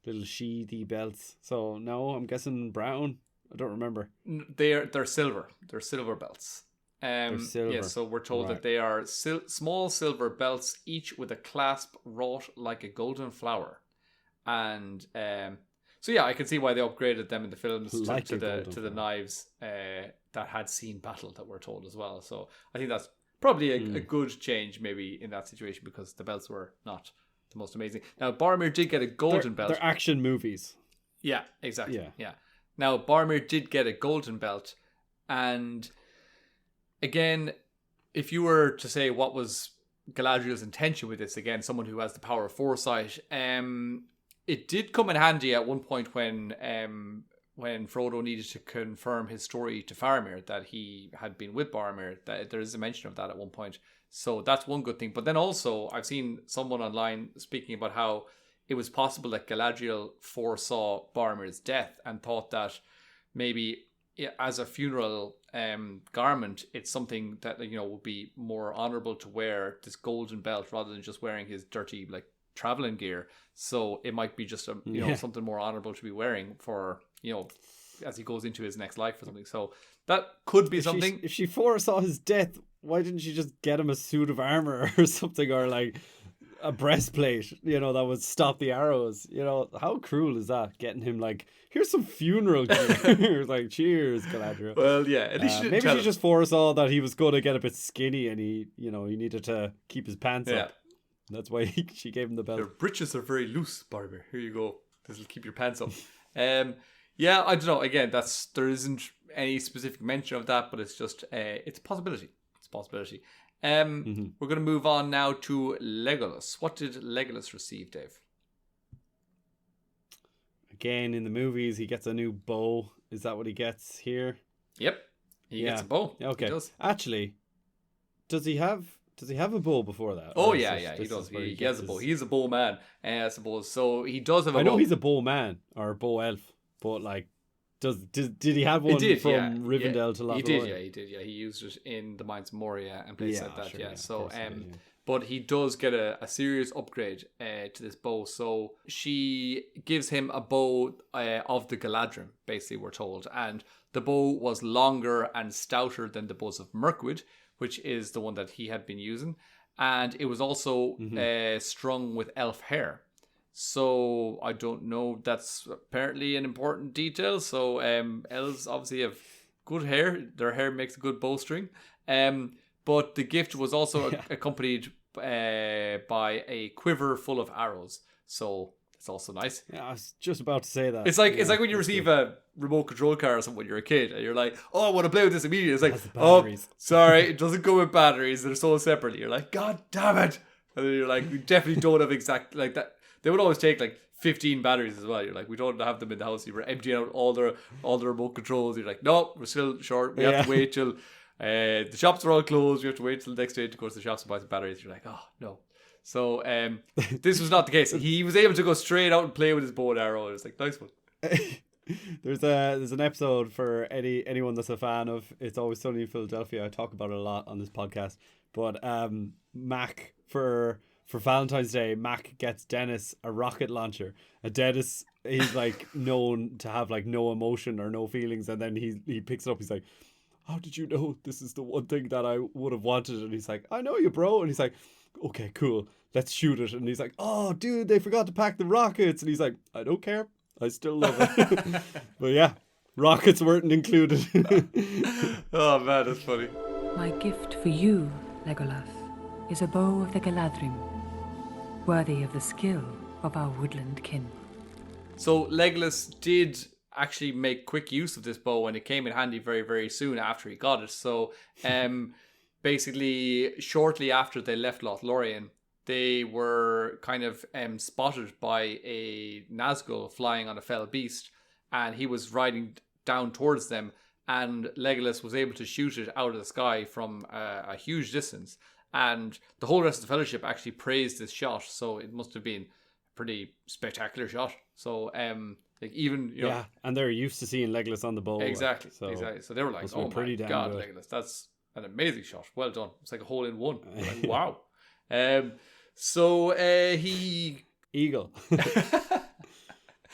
little sheathy belts. So no, I'm guessing brown. I don't remember. They're silver. They're silver belts. They're silver. Yeah, so we're told that they are small silver belts, each with a clasp wrought like a golden flower. And so yeah, I can see why they upgraded them in the films Like to the knives that had seen battle, that we're told as well. So I think that's probably a good change maybe in that situation, because the belts were not the most amazing. Now Boromir did get a golden belt. They're action movies. Yeah, exactly. Yeah. Now Boromir did get a golden belt, and again, if you were to say what was Galadriel's intention with this, again, someone who has the power of foresight, it did come in handy at one point when Frodo needed to confirm his story to Faramir, that he had been with Boromir. That there is a mention of that at one point. So that's one good thing. But then also, I've seen someone online speaking about how it was possible that Galadriel foresaw Boromir's death and thought that maybe as a funeral garment, it's something that would be more honorable to wear this golden belt rather than just wearing his dirty like traveling gear. So it might be just something more honorable to be wearing for as he goes into his next life or something. So that could be something. If she foresaw his death, why didn't she just get him a suit of armor or something, or like a breastplate, that would stop the arrows? How cruel is that? Getting him like, here's some funeral gear. Like, cheers, Galadriel. Well, yeah, at least maybe she just foresaw that he was going to get a bit skinny and he needed to keep his pants up. That's why she gave him the belt. Your breeches are very loose, Boromir. Here you go. This will keep your pants up. Yeah, I don't know. Again, there isn't any specific mention of that, but it's just it's a possibility. It's a possibility. We're going to move on now to Legolas. What did Legolas receive, Dave? Again, in the movies, he gets a new bow. Is that what he gets here? Yep, he gets a bow. Okay, he does. Actually, does he have a bow before that? Oh yeah, he does. He has a bow. He's a bow man, I suppose. So he does have a bow. I know he's a bow man or a bow elf, but like, did he have one from Rivendell to Loth Lorien? He did. Yeah, he used it in the Mines of Moria and places like that. Sure, yeah. So but he does get a serious upgrade to this bow. So she gives him a bow of the Galadrim, basically, we're told. And the bow was longer and stouter than the bows of Mirkwood, which is the one that he had been using. And it was also strung with elf hair. So I don't know. That's apparently an important detail. So elves obviously have good hair. Their hair makes a good bowstring. But the gift was also accompanied by a quiver full of arrows. So it's also nice. Yeah, I was just about to say that. It's like when you receive a remote control car or something when you're a kid and you're like, oh, I want to play with this immediately. It's like, oh, sorry, it doesn't come with batteries. They're sold separately. You're like, God damn it. And then you're like, we definitely don't have exact like that. They would always take like 15 batteries as well. You're like, we don't have them in the house. You were emptying out all the remote controls. You're like, no, we're still short. We have to wait till the shops are all closed. We have to wait till the next day to go to the shops and buy some batteries. You're like, oh no. So this was not the case. He was able to go straight out and play with his bow and arrow. It was like, nice one. There's an episode for anyone that's a fan of It's Always Sunny in Philadelphia. I talk about it a lot on this podcast. But Mac for Valentine's Day, Mac gets Dennis a rocket launcher. And Dennis, he's like known to have like no emotion or no feelings, and then he picks it up. He's like, how did you know this is the one thing that I would have wanted? And he's like, I know you, bro. And he's like, okay, cool, let's shoot it. And he's like, oh dude, they forgot to pack the rockets. And he's like, I don't care, I still love it. But yeah, rockets weren't included. Oh man, that's funny. My gift for you, Legolas, is a bow of the Galadrim, worthy of the skill of our woodland kin. So Legolas did actually make quick use of this bow, and it came in handy very, very soon after he got it. So basically, shortly after they left Loth Lorien, they were kind of spotted by a Nazgul flying on a fell beast, and he was riding down towards them, and Legolas was able to shoot it out of the sky from a huge distance. And the whole rest of the Fellowship actually praised this shot, so it must have been a pretty spectacular shot. So, like even you know, yeah, and they're used to seeing Legolas on the bow. exactly. So they were like, "Oh my god, good. Legolas, that's an amazing shot. Well done. It's like a hole in one." Like, wow. So he Eagle.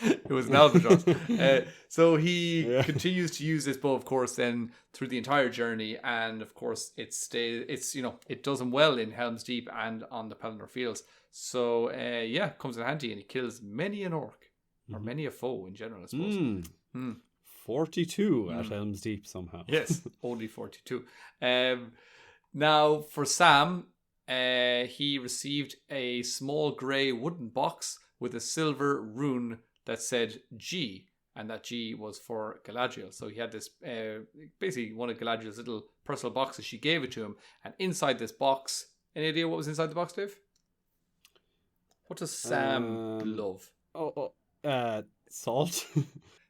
it was an albatross. So he continues to use this bow, of course, then through the entire journey, and of course it does him well in Helm's Deep and on the Pelennor Fields. So comes in handy, and he kills many an orc or many a foe in general, I suppose. 42 at Helm's Deep somehow. Yes, only 42. Now for Sam, he received a small grey wooden box with a silver rune that said G, and that G was for Galadriel. So he had this, basically one of Galadriel's little personal boxes. She gave it to him, and inside this box, any idea what was inside the box, Dave? What does Sam love? Salt.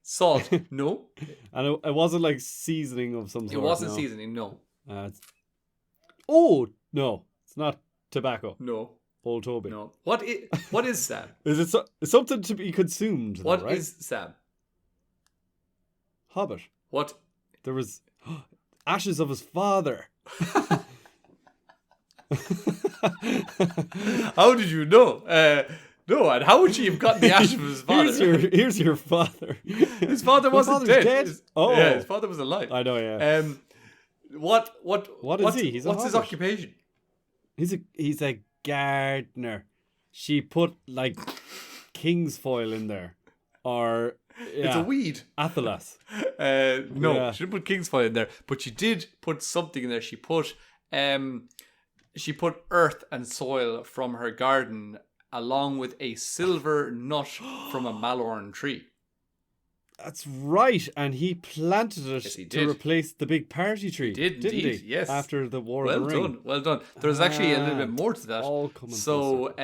Salt? No. And it wasn't like seasoning of some sort. It wasn't seasoning, no. No, it's not tobacco. No. Old Toby. No. What is Sam? Is it something to be consumed? What right? is Sam? Hobbit. What? There was ashes of his father. How did you know? No, and how would she have gotten the ashes of his father? Here's your father. His father wasn't dead. Yeah, his father was alive. I know, yeah. What is he? What's his occupation? He's a gardener. She put like king's foil in there, or it's a weed. Athelas. No, she didn't put king's foil in there, but she did put something in there. She put earth and soil from her garden, along with a silver nut from a Malorn tree. That's right, and he planted it to replace the big party tree. He did didn't indeed, he? yes. After the War of the Ring. Well done. There's actually a little bit more to that. All coming so,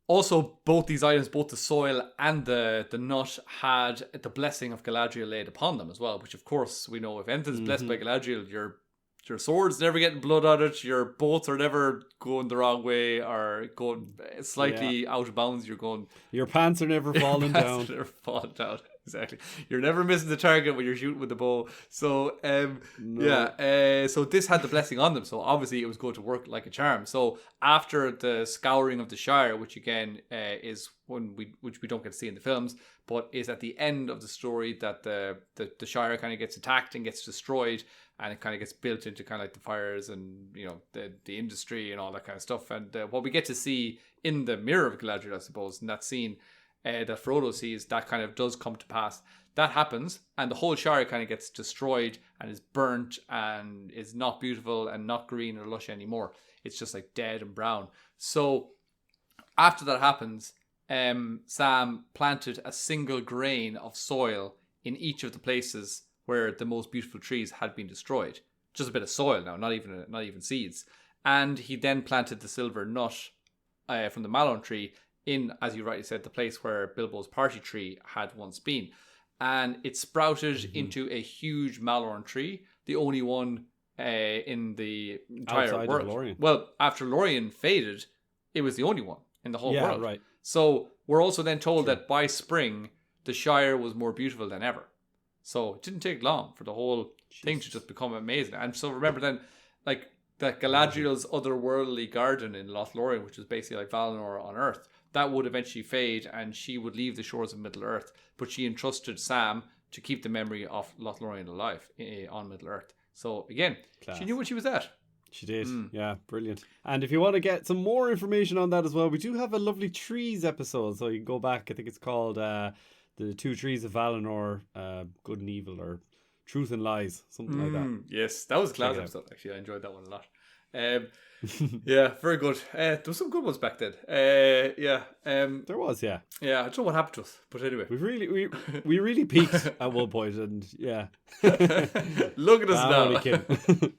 also both these items, both the soil and the nut, had the blessing of Galadriel laid upon them as well. Which, of course, we know if anything's blessed by Galadriel, your sword's never getting blood on it. Your boats are never going the wrong way or going slightly out of bounds. Your pants are never falling down. Never falling down. Exactly. You're never missing the target when you're shooting with the bow. So, so this had the blessing on them. So obviously it was going to work like a charm. So after the scouring of the Shire, which again is which we don't get to see in the films, but is at the end of the story that the Shire kind of gets attacked and gets destroyed, and it kind of gets built into kind of like the fires and the industry and all that kind of stuff. And what we get to see in the Mirror of Galadriel, I suppose, in that scene that Frodo sees, that kind of does come to pass. That happens, and the whole Shire kind of gets destroyed and is burnt and is not beautiful and not green or lush anymore. It's just like dead and brown. So after that happens, Sam planted a single grain of soil in each of the places where the most beautiful trees had been destroyed. Just a bit of soil now, not even seeds. And he then planted the silver nut from the Malon tree in, as you rightly said, the place where Bilbo's party tree had once been. And it sprouted into a huge Malorn tree, the only one in the entire outside world. Of Lorien. Well, after Lorien faded, it was the only one in the whole world. Right. So we're also then told that by spring, the Shire was more beautiful than ever. So it didn't take long for the whole thing to just become amazing. And so remember then, like, that Galadriel's otherworldly garden in Loth Lorien, which was basically like Valinor on Earth, that would eventually fade and she would leave the shores of Middle-earth. But she entrusted Sam to keep the memory of Loth Lorien alive on Middle-earth. So again, she knew what she was at. She did. Yeah, brilliant. And if you want to get some more information on that as well, we do have a lovely trees episode. So you can go back, I think it's called The Two Trees of Valinor, Good and Evil, or Truth and Lies, something like that. Yes, that was a class episode, actually. I enjoyed that one a lot. Yeah, very good. There was some good ones back then. Yeah. There was, yeah. Yeah, I don't know what happened to us, but anyway. We really peaked at one point, and yeah. Look at us I'm now. only kidding.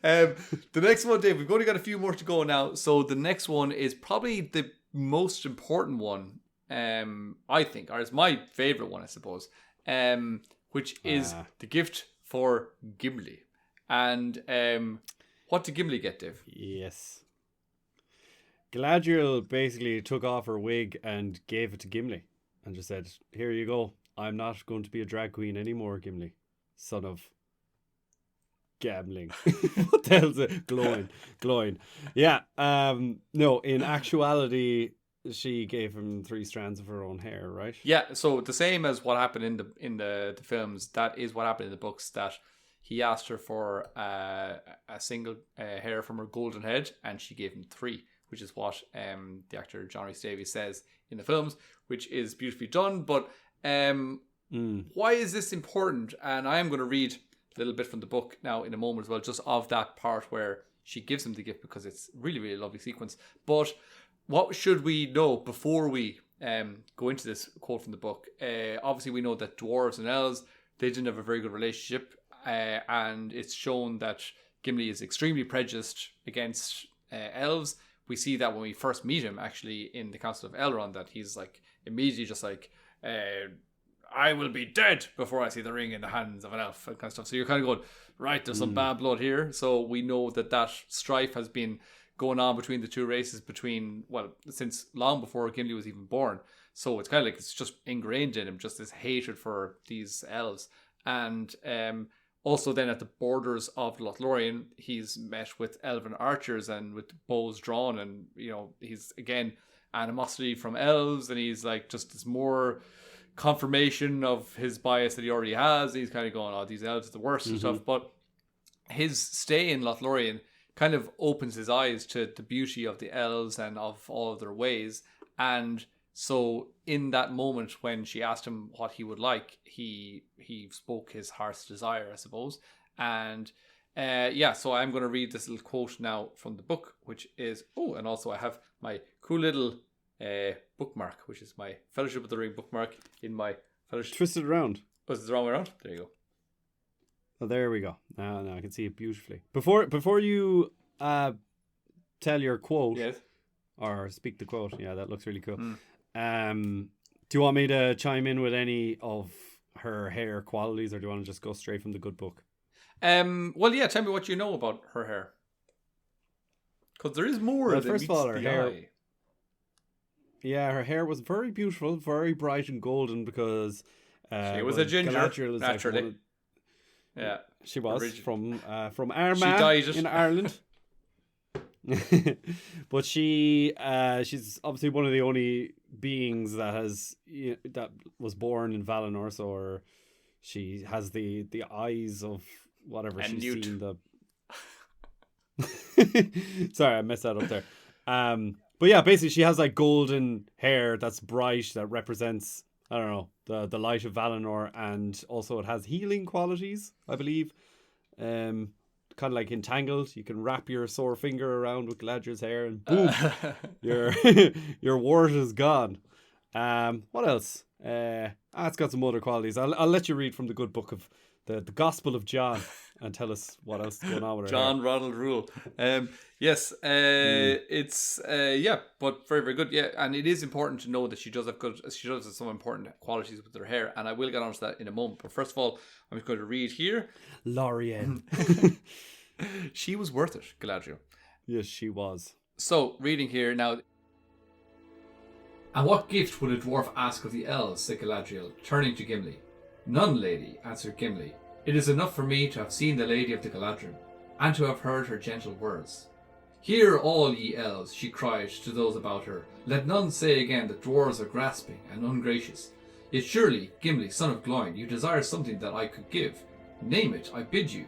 The next one, Dave, we've only got a few more to go now. So the next one is probably the most important one, I think, or it's my favourite one, I suppose, which is the gift for Gimli. And what did Gimli get, Dave? Yes. Galadriel basically took off her wig and gave it to Gimli and just said, "Here you go. I'm not going to be a drag queen anymore, Gimli, son of gambling." What the hell's it? Glowing. Yeah. No, in actuality, she gave him 3 strands of her own hair, right? Yeah, so the same as what happened in the films, that is what happened in the books, that he asked her for a single hair from her golden head, and she gave him 3, which is what the actor John Rhys Davies says in the films, which is beautifully done. But why is this important? And I am going to read a little bit from the book now in a moment as well, just of that part where she gives him the gift, because it's really, really lovely sequence. But what should we know before we go into this quote from the book? Obviously, we know that dwarves and elves, they didn't have a very good relationship. And it's shown that Gimli is extremely prejudiced against elves. We see that when we first meet him, actually, in the Council of Elrond, that he's like immediately just like, I will be dead before I see the ring in the hands of an elf, and kind of stuff. So you're kind of going, right, there's some bad blood here. So we know that strife has been going on between the two races since long before Gimli was even born. So it's kind of like it's just ingrained in him, just this hatred for these elves. And also then at the borders of Loth Lorien, he's met with elven archers and with bows drawn, and he's again animosity from elves, and he's like just this more confirmation of his bias that he already has. He's kind of going, oh, these elves are the worst and stuff. But his stay in Loth Lorien kind of opens his eyes to the beauty of the elves and of all of their ways. And so in that moment when she asked him what he would like, he spoke his heart's desire, I suppose. And so I'm going to read this little quote now from the book, which is, and also I have my cool little bookmark, which is my Fellowship of the Ring bookmark in my Fellowship. Twist it around. Oh, is it the wrong way around? There you go. Oh, there we go. Now I can see it beautifully. Before you tell your quote, yes, or speak the quote, yeah, that looks really cool. Do you want me to chime in with any of her hair qualities, or do you want to just go straight from the good book? Well, yeah, tell me what you know about her hair, because there is more. Well, than first of all, her hair. eye. Yeah, her hair was very beautiful, very bright and golden, because she was a ginger, Galadriel is naturally. Yeah, she was from She Armagh dyed it. in Ireland. But she's obviously one of the only beings that was born in Valinor, so she has the eyes of whatever and she's Newt. seen. Sorry, I messed that up there. But yeah, basically she has like golden hair that's bright, that represents, I don't know, the light of Valinor, and also it has healing qualities, I believe. Kind of like entangled. You can wrap your sore finger around with Galadriel's hair, and boom, your wart is gone. What else? It's got some other qualities. I'll let you read from the good book of the Gospel of John and tell us what else is going on with her John hair. Ronald Rule. Yes, it's but very, very good. Yeah, and it is important to know that she does have some important qualities with her hair, and I will get onto that in a moment. But first of all, I'm just going to read here. Lorien. She was worth it, Galadriel. Yes, she was. So, reading here now. And what gift would a dwarf ask of the elves, said Galadriel, turning to Gimli. None, lady, answered Gimli. It is enough for me to have seen the lady of the Galadriel, and to have heard her gentle words. Hear all ye elves, she cried to those about her. Let none say again that dwarves are grasping and ungracious. Yet surely, Gimli, son of Gloin, you desire something that I could give. Name it, I bid you.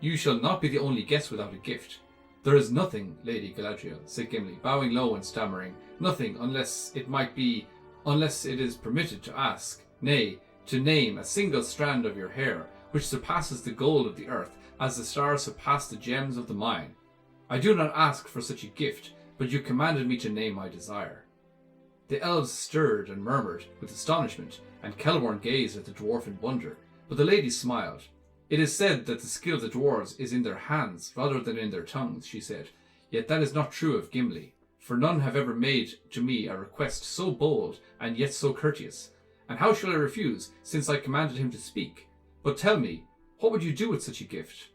You shall not be the only guest without a gift. There is nothing, Lady Galadriel, said Gimli, bowing low and stammering. Nothing, unless it is permitted to ask, nay, to name a single strand of your hair, which surpasses the gold of the earth, as the stars surpass the gems of the mine. I do not ask for such a gift, but you commanded me to name my desire." The elves stirred and murmured with astonishment, and Celeborn gazed at the dwarf in wonder, but the lady smiled. "It is said that the skill of the dwarves is in their hands rather than in their tongues," she said. "Yet that is not true of Gimli, for none have ever made to me a request so bold and yet so courteous. And how shall I refuse, since I commanded him to speak? But tell me, what would you do with such a gift?"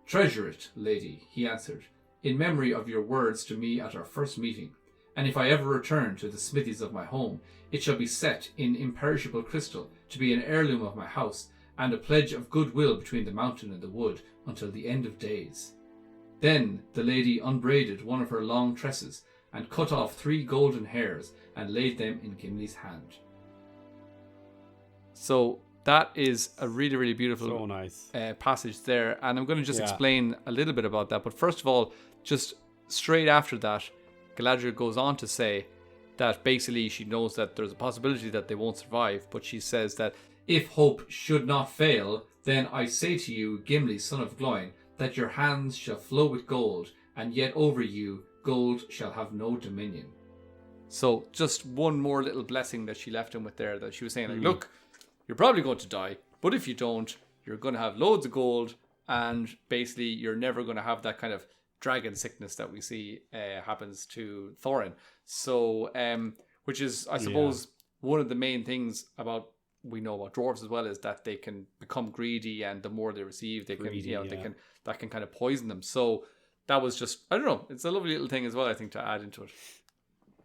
"Treasure it, lady," he answered, "in memory of your words to me at our first meeting. And if I ever return to the smithies of my home, it shall be set in imperishable crystal to be an heirloom of my house and a pledge of goodwill between the mountain and the wood until the end of days." Then the lady unbraided one of her long tresses and cut off 3 golden hairs and laid them in Gimli's hand. So that is a really, really beautiful So nice. passage there. And I'm going to just explain a little bit about that. But first of all, just straight after that, Galadriel goes on to say that basically she knows that there's a possibility that they won't survive. But she says that if hope should not fail, then I say to you, Gimli, son of Gloin, that your hands shall flow with gold, and yet over you gold shall have no dominion. So just one more little blessing that she left him with there, that she was saying, like, look, you're probably going to die, but if you don't, you're going to have loads of gold, and basically you're never going to have that kind of dragon sickness that we see happens to Thorin. So, which is, I suppose, one of the main things we know about dwarves as well, is that they can become greedy, and the more they receive, they can that can kind of poison them. So that was just, I don't know, it's a lovely little thing as well, I think, to add into it.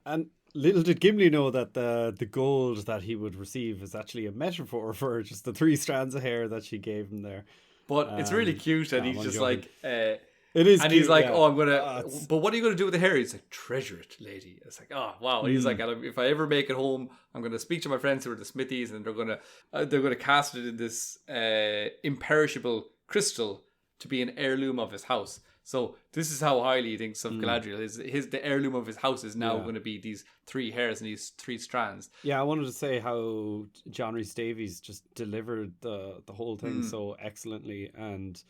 And little did Gimli know that the gold that he would receive is actually a metaphor for just the 3 strands of hair that she gave him there. But it's really cute, and he's just like, it is, and cute, he's like, yeah. "Oh, I'm gonna." But what are you gonna do with the hair? He's like, "Treasure it, lady." It's like, oh wow. He's like, if I ever make it home, I'm gonna speak to my friends who are the smithies, and they're gonna cast it in this imperishable crystal to be an heirloom of his house. So this is how highly he thinks of Galadriel. The heirloom of his house is now going to be these 3 hairs and these 3 strands. Yeah, I wanted to say how John Rhys Davies just delivered the whole thing so excellently, and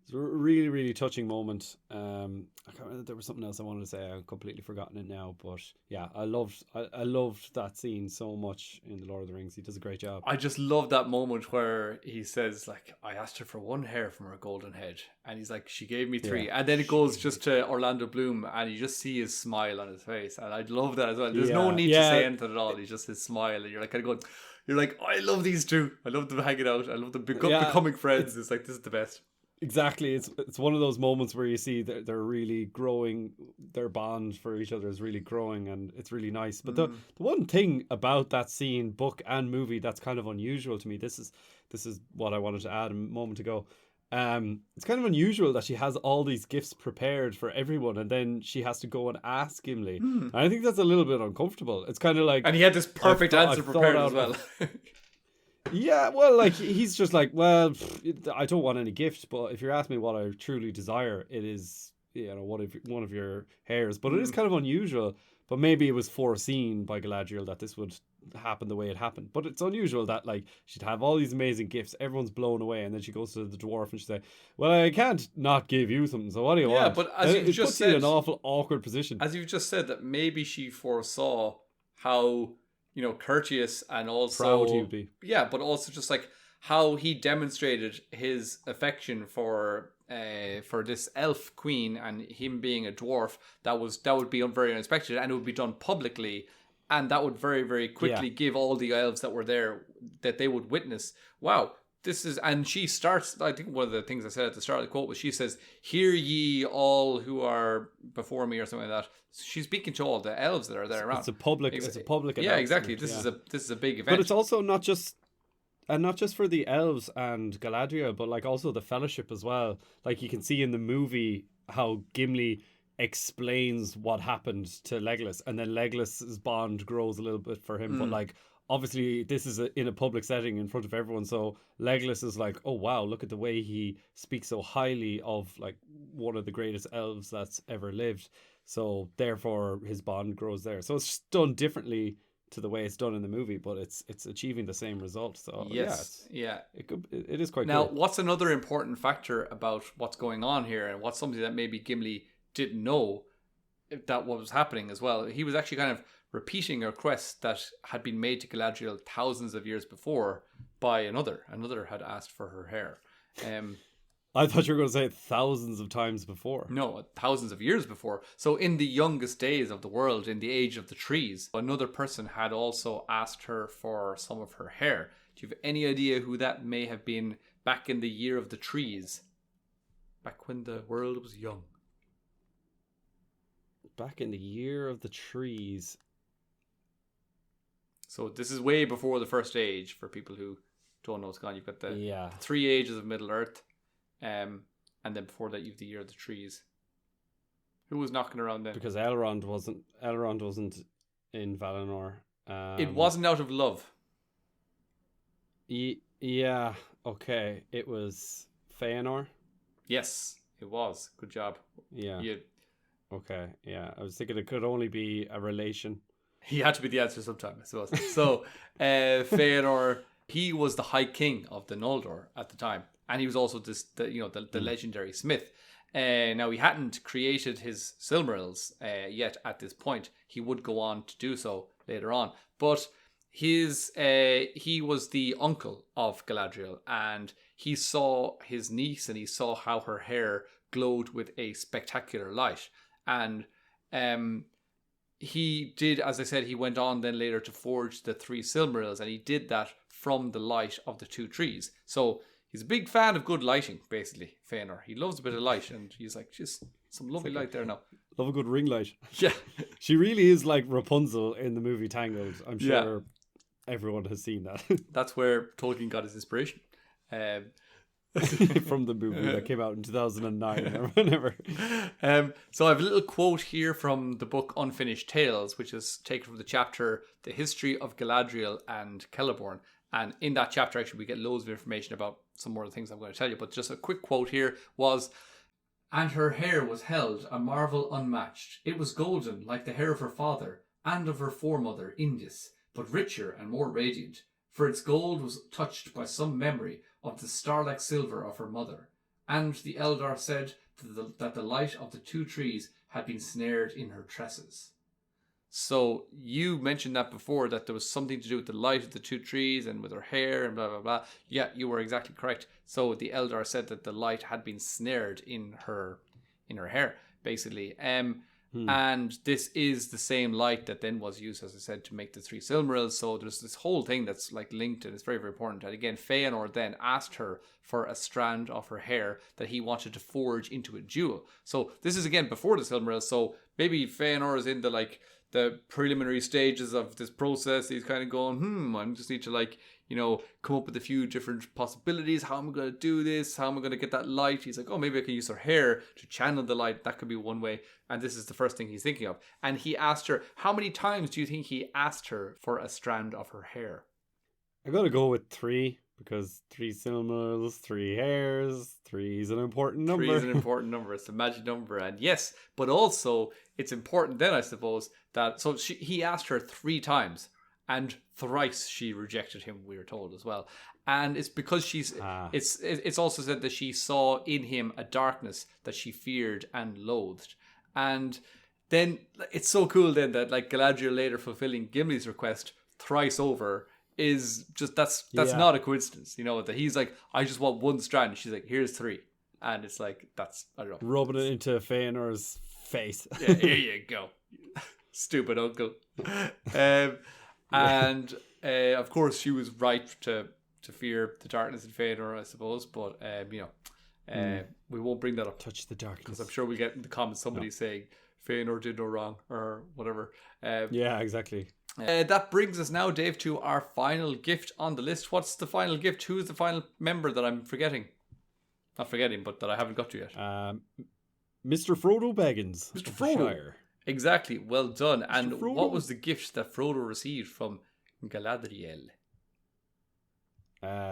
it's a really, really touching moment. I can't remember, there was something else I wanted to say. I've completely forgotten it now. But yeah, I loved that scene so much in The Lord of the Rings. He does a great job. I just love that moment where he says, like, I asked her for 1 hair from her golden head, and he's like, she gave me 3. And then it goes just to Orlando Bloom, and you just see his smile on his face, and I love that as well. There's no need to say anything at all. He's just his smile, and you're like kind of going, you're like, I love these 2. I love them hanging out. I love them becoming friends. It's like, this is the best. Exactly. It's one of those moments where you see they're really growing, their bond for each other is really growing, and it's really nice. But the one thing about that scene, book and movie, that's kind of unusual to me, this is what I wanted to add a moment ago. It's kind of unusual that she has all these gifts prepared for everyone, and then she has to go and ask Gimli. And I think that's a little bit uncomfortable. It's kind of like, and he had this perfect answer prepared as well. Yeah, well, like, he's just like, well, I don't want any gift, but if you're asking me what I truly desire, it is, one of your hairs. But it is kind of unusual. But maybe it was foreseen by Galadriel that this would happen the way it happened. But it's unusual that, like, she'd have all these amazing gifts, everyone's blown away, and then she goes to the dwarf and she'd say, well, I can't not give you something, so what do you want? Yeah, but as you just puts you in an awful awkward position. As you've just said, that maybe she foresaw how, courteous and also proud he'd be. Yeah, but also just like how he demonstrated his affection for this elf queen, and him being a dwarf, that would be very unexpected, and it would be done publicly, and that would very, very quickly give all the elves that were there, that they would witness, wow, this is, and she starts, I think one of the things I said at the start of the quote was, she says, hear ye all who are before me, or something like that. She's speaking to all the elves that are there around. It's a public yeah, exactly. This is a big event. But it's also not just for the elves and Galadriel, but like also the Fellowship as well. Like, you can see in the movie how Gimli explains what happened to Legolas, and then Legolas's bond grows a little bit for him. But like, obviously this is in a public setting in front of everyone, so Legolas is like, oh wow, look at the way he speaks so highly of like one of the greatest elves that's ever lived. So therefore his bond grows there. So it's done differently to the way it's done in the movie, but it's achieving the same result. So it is quite now cool. What's another important factor about what's going on here, and what's something that maybe Gimli didn't know that what was happening as well. He was actually kind of repeating a request that had been made to Galadriel thousands of years before by another. Another had asked for her hair. I thought you were going to say it thousands of times before. No, thousands of years before. So in the youngest days of the world, in the age of the trees, another person had also asked her for some of her hair. Do you have any idea who that may have been back in the year of the trees? Back when the world was young. Back in the year of the trees. So this is way before the first age for people who don't know what's going on. You've got the 3 ages of Middle Earth. And then before that, you've the year of the trees. Who was knocking around then? Because Elrond wasn't in Valinor. It wasn't out of love. Yeah. Okay. It was Feanor. Yes, it was. Good job. Yeah. Okay. Yeah. I was thinking it could only be a relation. He had to be the answer sometime, I suppose. So, Feanor, he was the High King of the Noldor at the time. And he was also the legendary smith. Now, he hadn't created his Silmarils yet at this point. He would go on to do so later on. But he was the uncle of Galadriel, and he saw his niece and he saw how her hair glowed with a spectacular light. And he did, as I said, he went on then later to forge the 3 Silmarils, and he did that from the light of the 2 trees. So he's a big fan of good lighting, basically, Feanor. He loves a bit of light, and he's like, just some lovely light there now. Love a good ring light. Yeah. She really is like Rapunzel in the movie Tangled. I'm sure everyone has seen that. That's where Tolkien got his inspiration. From the movie that came out in 2009 or whenever. So I have a little quote here from the book Unfinished Tales, which is taken from the chapter The History of Galadriel and Celeborn. And in that chapter, actually, we get loads of information about some more of the things I'm going to tell you. But just a quick quote here was, "And her hair was held a marvel unmatched. It was golden like the hair of her father and of her foremother, Indis, but richer and more radiant. For its gold was touched by some memory of the star-like silver of her mother. And the Eldar said that the light of the 2 trees had been snared in her tresses." So you mentioned that before, that there was something to do with the light of the 2 trees and with her hair and blah, blah, blah. Yeah, you were exactly correct. So the Eldar said that the light had been snared in her hair, basically. And this is the same light that then was used, as I said, to make the 3 Silmarils. So there's this whole thing that's like linked, and it's very, very important. And again, Feanor then asked her for a strand of her hair that he wanted to forge into a jewel. So this is again before the Silmarils. So maybe Feanor is in the preliminary stages of this process. He's kind of going, I just need to come up with a few different possibilities. How am I going to do this? How am I going to get that light? He's like, maybe I can use her hair to channel the light. That could be one way. And this is the first thing he's thinking of. And he asked her, how many times do you think he asked her for a strand of her hair? I got to go with 3, because 3 Silmarils, 3 hairs, 3 is an important number. 3 is an important number. It's a magic number. And yes, but also it's important then, I suppose, that he asked her 3 times, and thrice she rejected him, we are told as well. And it's because it's also said that she saw in him a darkness that she feared and loathed. And then it's so cool then that like Galadriel later fulfilling Gimli's request thrice over is just that's not a coincidence, that he's like, I just want 1 strand, and she's like, here's 3, and it's like, that's, I don't know, rubbing it into Feanor's face. Yeah, here you go, stupid uncle. And of course she was right to fear the darkness in Feanor, I suppose, but we won't bring that up. Touch the darkness, because I'm sure we get in the comments somebody saying Feanor did no wrong or whatever. Yeah, exactly. That brings us now, Dave, to our final gift on the list. What's the final gift? Who's the final member that I'm forgetting? Not forgetting, but that I haven't got to yet. Mr. Frodo Baggins. Mr. Frodo. Exactly. Well done. Mr. And Frodo. What was the gift that Frodo received from Galadriel?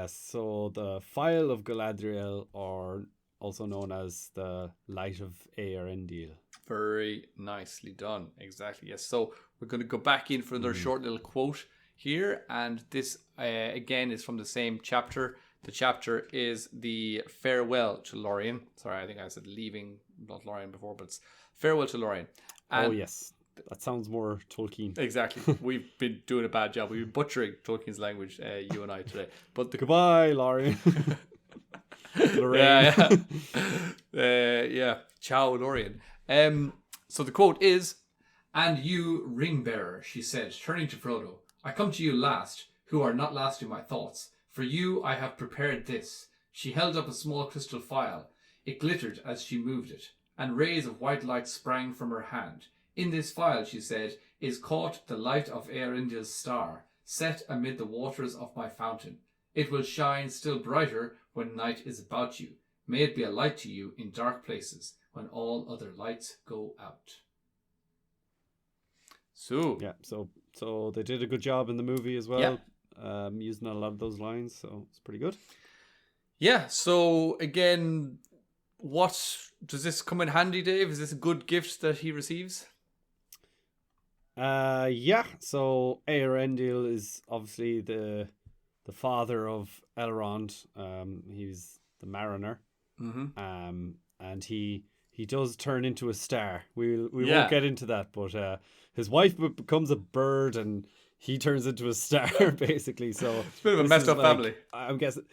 So the File of Galadriel, or also known as the Light of Eärendil. Very nicely done. Exactly. Yes. So we're going to go back in for another short little quote here, and this again is from the same chapter. The chapter is the Farewell to Lorien. Sorry, I think I said leaving Loth Lorien before, but it's Farewell to Lorien. Oh, yes. That sounds more Tolkien. Exactly. We've been doing a bad job. We've been butchering Tolkien's language, you and I, today. But Goodbye, Lorien. Lorraine. Yeah. Ciao, Lorien. So the quote is, "And you, ring bearer," she said, turning to Frodo, "I come to you last, who are not last in my thoughts. For you I have prepared this." She held up a small crystal phial. It glittered as she moved it, and rays of white light sprang from her hand. "In this phial," she said, "is caught the light of Eärendil's star, set amid the waters of my fountain. It will shine still brighter when night is about you. May it be a light to you in dark places when all other lights go out." So yeah, so they did a good job in the movie as well, using a lot of those lines, so it's pretty good. Yeah, so again, what does this come in handy, Dave? Is this a good gift that he receives? Yeah, so Eärendil is obviously the father of Elrond. He's the mariner. And he does turn into a star. We won't get into that, but his wife becomes a bird and he turns into a star basically. So it's a bit of a messed up family. I'm guessing.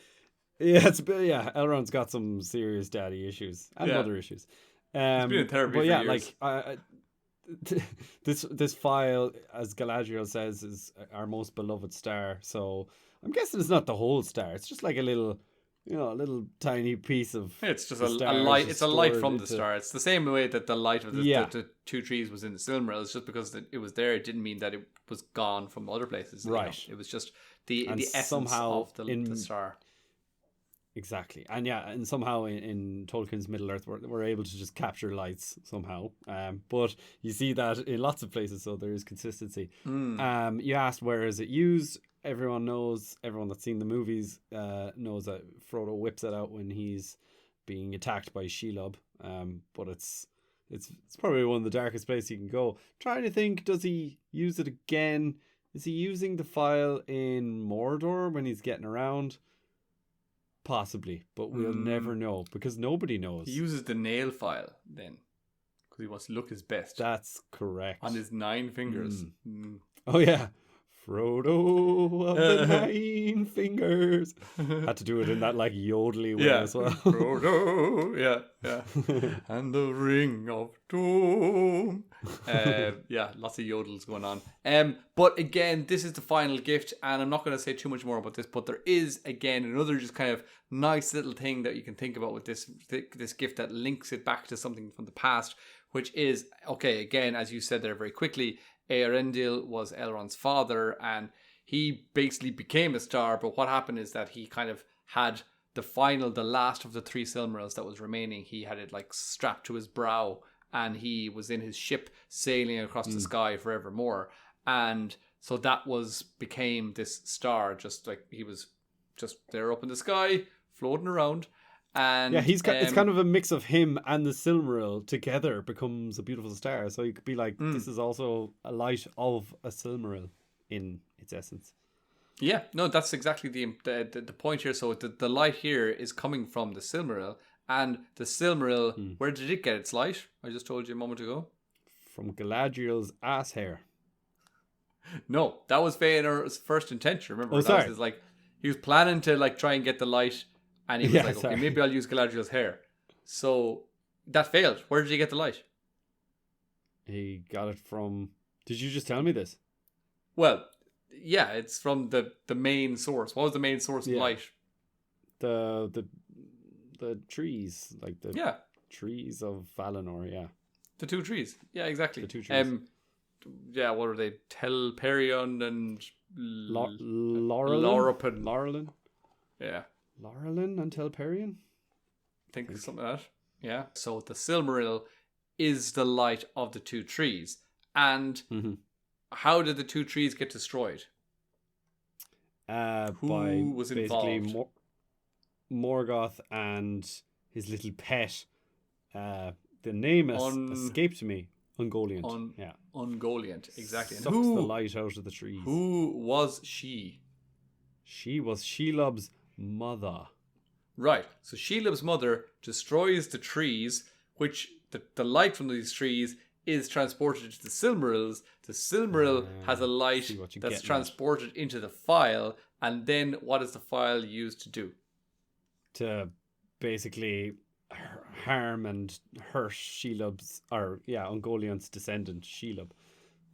Yeah, Elrond's got some serious daddy issues and other issues. He's been in therapy for years. This file, as Galadriel says, is our most beloved star. So I'm guessing it's not the whole star. It's just like a little tiny piece of. It's just a light. It's a light from the star. It's the same way that the light of the two trees was in the Silmaril. It's just because it was there. It didn't mean that it was gone from other places. Right. It was just the essence of the star. Exactly. And somehow in Tolkien's Middle-earth, we're able to just capture lights somehow. But you see that in lots of places, so there is consistency. You asked where is it used. Everyone that's seen the movies knows that Frodo whips it out when he's being attacked by Shelob. But it's probably one of the darkest places you can go. Trying to think, does he use it again? Is he using the file in Mordor when he's getting around? Possibly, but we'll never know because nobody knows. He uses the nail file then because he wants to look his best. That's correct. On his 9 fingers. Oh yeah, Frodo of the 9 fingers. Had to do it in that like yodely way as well. Frodo, yeah. And the ring of doom. Lots of yodels going on. But again, this is the final gift, and I'm not going to say too much more about this, but there is again another just kind of nice little thing that you can think about with this gift that links it back to something from the past, which is, okay, again, as you said there very quickly, Eärendil was Elrond's father, and he basically became a star, but what happened is that he kind of had the last of the 3 Silmarils that was remaining. He had it like strapped to his brow, and he was in his ship sailing across the sky forevermore. And so that became this star, just like he was just there up in the sky, floating around. And it's kind of a mix of him and the Silmaril together becomes a beautiful star. So you could be like, this is also a light of a Silmaril in its essence. Yeah, no, that's exactly the point here. So the light here is coming from the Silmaril, and the Silmaril, where did it get its light? I just told you a moment ago. From Galadriel's ass hair. No, that was Feanor's first intention. Remember, sorry. That was like he was planning to like try and get the light. And he was okay, maybe I'll use Galadriel's hair. So that failed. Where did he get the light? He got it from... Did you just tell me this? Well, yeah, it's from the main source. What was the main source of light? The trees. Like the trees of Valinor, yeah. The 2 trees. Yeah, exactly. The 2 trees. What are they? Telperion and... Laurelin? Yeah. Laurelin and Telperion? I think something like that. Yeah. So the Silmaril is the light of the 2 trees. And how did the 2 trees get destroyed? Who was involved? Morgoth and his little pet. The name escaped me. Ungoliant. Ungoliant, exactly. Sucks the light out of the trees. Who was she? She was Shelob's mother. Right. So Shelob's mother destroys the trees, which the light from these trees is transported to the Silmarils. The Silmaril has a light that's transported into the file, and then what is the file used to do? To basically harm and hurt Shelob's, Ungoliant's descendant, Shelob.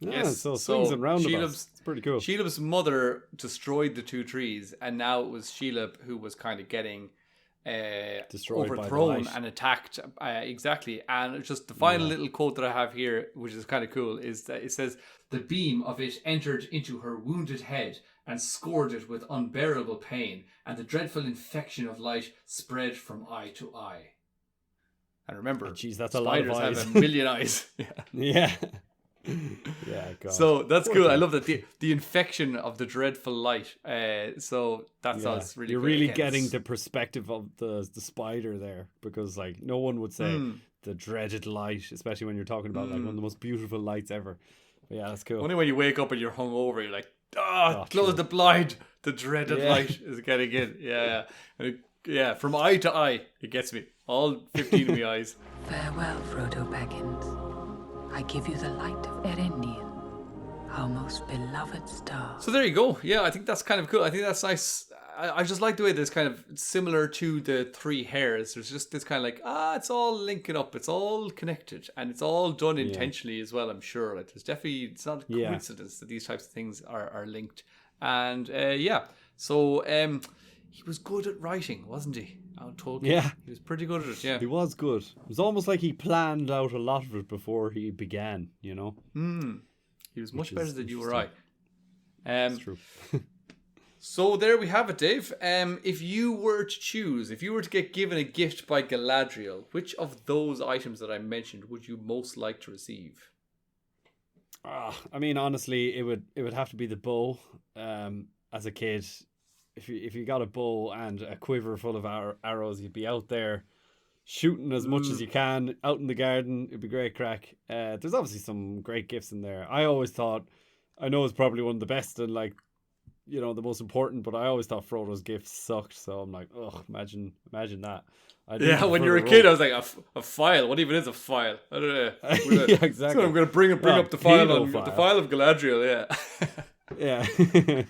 Yes, so swings and roundabouts. It's pretty cool. Shelob's mother destroyed the 2 trees, and now it was Shelob who was kind of getting destroyed, overthrown and attacked. Exactly. And just the final little quote that I have here, which is kind of cool, is that it says, "The beam of it entered into her wounded head and scored it with unbearable pain, and the dreadful infection of light spread from eye to eye." And remember, that's a lot of eyes. Have a million eyes. Yeah. Yeah, God. So that's cool. I love that the infection of the dreadful light. So that's really. You're really getting the perspective of the spider there, because like no one would say the dreaded light, especially when you're talking about like one of the most beautiful lights ever. But yeah, that's cool. Only when you wake up and you're hungover, you're like, close the blind. The dreaded light is getting in. Yeah. From eye to eye, it gets me. All 15 of my eyes. Farewell, Frodo Baggins. I give you the light of Erendian, our most beloved star. So there you go. Yeah, I think that's kind of cool. I think that's nice. I just like the way there's kind of similar to the 3 hairs. There's just this kind of like, it's all linking up. It's all connected. And it's all done intentionally as well, I'm sure. Like, it's not a coincidence that these types of things are linked. And so he was good at writing, wasn't he? Tolkien. Yeah. He was pretty good at it, yeah. He was good. It was almost like he planned out a lot of it before he began, you know? He was much better than you or I. That's true. So there we have it, Dave. If you were to choose, if you were to get given a gift by Galadriel, which of those items that I mentioned would you most like to receive? I mean, honestly, it would have to be the bow. As a kid, if you got a bow and a quiver full of arrows, you'd be out there shooting as much as you can out in the garden. It'd be great crack. There's obviously some great gifts in there. I always thought, I know it's probably one of the best and like, you know, the most important, but I always thought Frodo's gifts sucked. So I'm like, imagine that. When you're a kid, I was like, a file. What even is a file? I don't know. Yeah, exactly. So I'm going to bring up the file of Galadriel. Yeah. Yeah.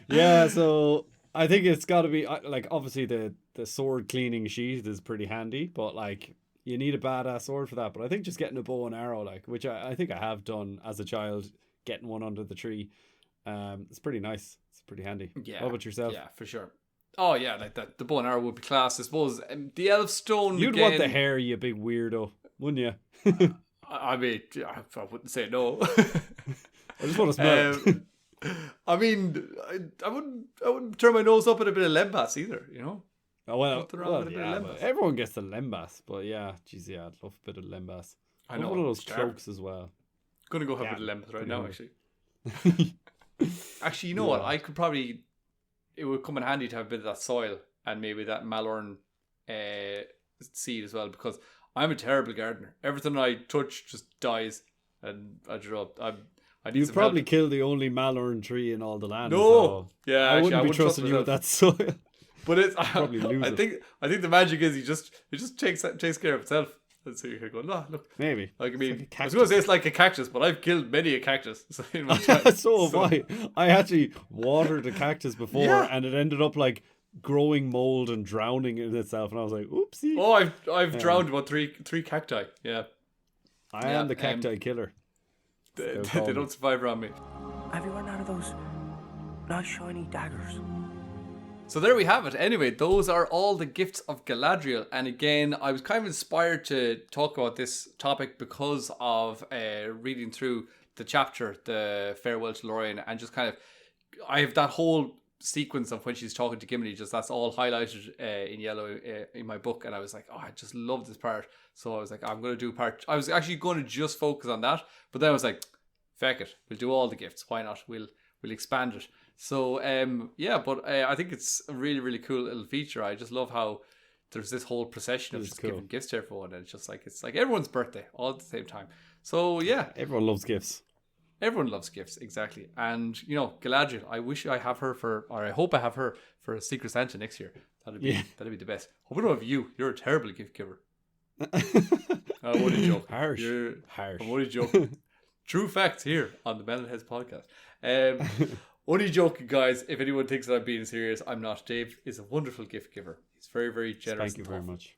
Yeah. So I think it's got to be like, obviously the sword cleaning sheath is pretty handy, but like you need a badass sword for that. But I think just getting a bow and arrow, like, which I think I have done as a child, getting one under the tree, it's pretty nice. It's pretty handy. Yeah. What about yourself? Yeah, for sure. Oh yeah, like that. The bow and arrow would be class, I suppose. The elf stone. You'd want the hair, you big weirdo, wouldn't you? I mean, I wouldn't say no. I just want to smell it. I mean, I wouldn't turn my nose up at a bit of lembas either, you know. Oh well, everyone gets the lembas, but yeah, geez, yeah, I'd love a bit of lembas. I know. One of those cloaks as well. Gonna go have a bit of lembas right now, actually. Actually, you know what? I could probably. It would come in handy to have a bit of that soil and maybe that Malorn seed as well, because I'm a terrible gardener. Everything I touch just dies, and I don't know. You've probably killed the only Malorn tree in all the land. No, so yeah, I wouldn't be trusting you with that soil. But it's probably lose I think the magic is it just takes care of itself. And so you're going, look, maybe. Like, I mean, I was going to say it's like a cactus, but I've killed many a cactus. So in my time. So have I. I actually watered a cactus before, and it ended up like growing mold and drowning in itself, and I was like, oopsie. Oh, I've drowned about three cacti. Yeah, I am the cacti killer. They don't survive around me. Have you run out of those nice shiny daggers? So there we have it. Anyway, those are all the gifts of Galadriel. And again, I was kind of inspired to talk about this topic because of reading through the chapter, the Farewell to Lorien, and just kind of, I have that whole sequence of when she's talking to Gimli, just that's all highlighted in yellow in my book. And I was like, I just love this part. So I was like, I'm going to do I was actually going to just focus on that. But then I was like, feck it. We'll do all the gifts. Why not? We'll expand it. So, but I think it's a really, really cool little feature. I just love how there's this whole procession of just giving gifts to everyone. And it's like everyone's birthday all at the same time. So, yeah. Everyone loves gifts. Everyone loves gifts, exactly. And, you know, Galadriel, I hope I have her for a Secret Santa next year. That'd be the best. Hope I don't have you. You're a terrible gift giver. I'm only joking. Harsh. I'm only joking. True facts here on the Mellon Heads podcast. Only joking, guys. If anyone thinks that I'm being serious, I'm not. Dave is a wonderful gift giver. He's very, very generous. Thank you very much.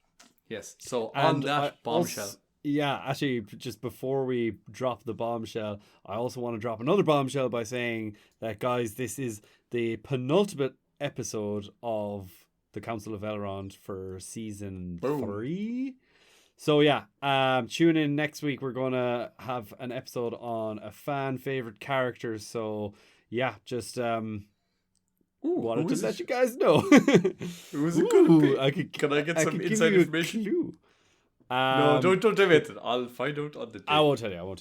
Yes. So on that bombshell. Yeah, actually, just before we drop the bombshell, I also want to drop another bombshell by saying that, guys, this is the penultimate episode of the Council of Elrond for season 3. So yeah, tune in next week. We're going to have an episode on a fan favorite character. So yeah, just wanted to let you guys know. Who is it going to be? Can I get some inside information? Clue. No, don't admit it. I'll find out on the day. I won't tell you.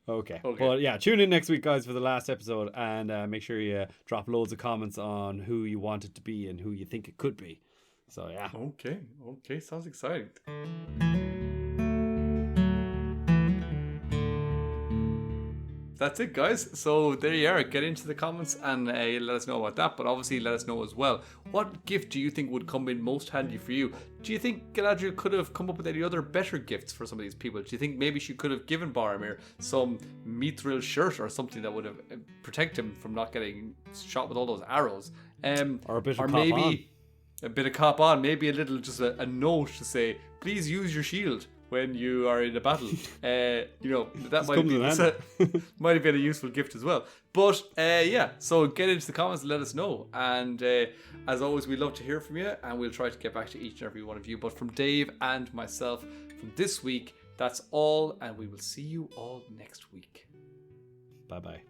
Okay. But yeah, tune in next week, guys, for the last episode, and make sure you drop loads of comments on who you want it to be and who you think it could be. So yeah. Okay, sounds exciting. That's it, guys. So there you are. Get into the comments and let us know about that. But obviously, let us know as well, what gift do you think would come in most handy for you? Do you think Galadriel could have come up with any other better gifts for some of these people? Do you think maybe she could have given Boromir some mithril shirt or something that would have protect him from not getting shot with all those arrows? Or a bit of a bit of cop on. Maybe a little, just a note to say, please use your shield when you are in a battle. That might have been a useful gift as well. But so get into the comments and let us know. And as always, we'd love to hear from you, and we'll try to get back to each and every one of you. But from Dave and myself from this week, that's all, and we will see you all next week. Bye-bye.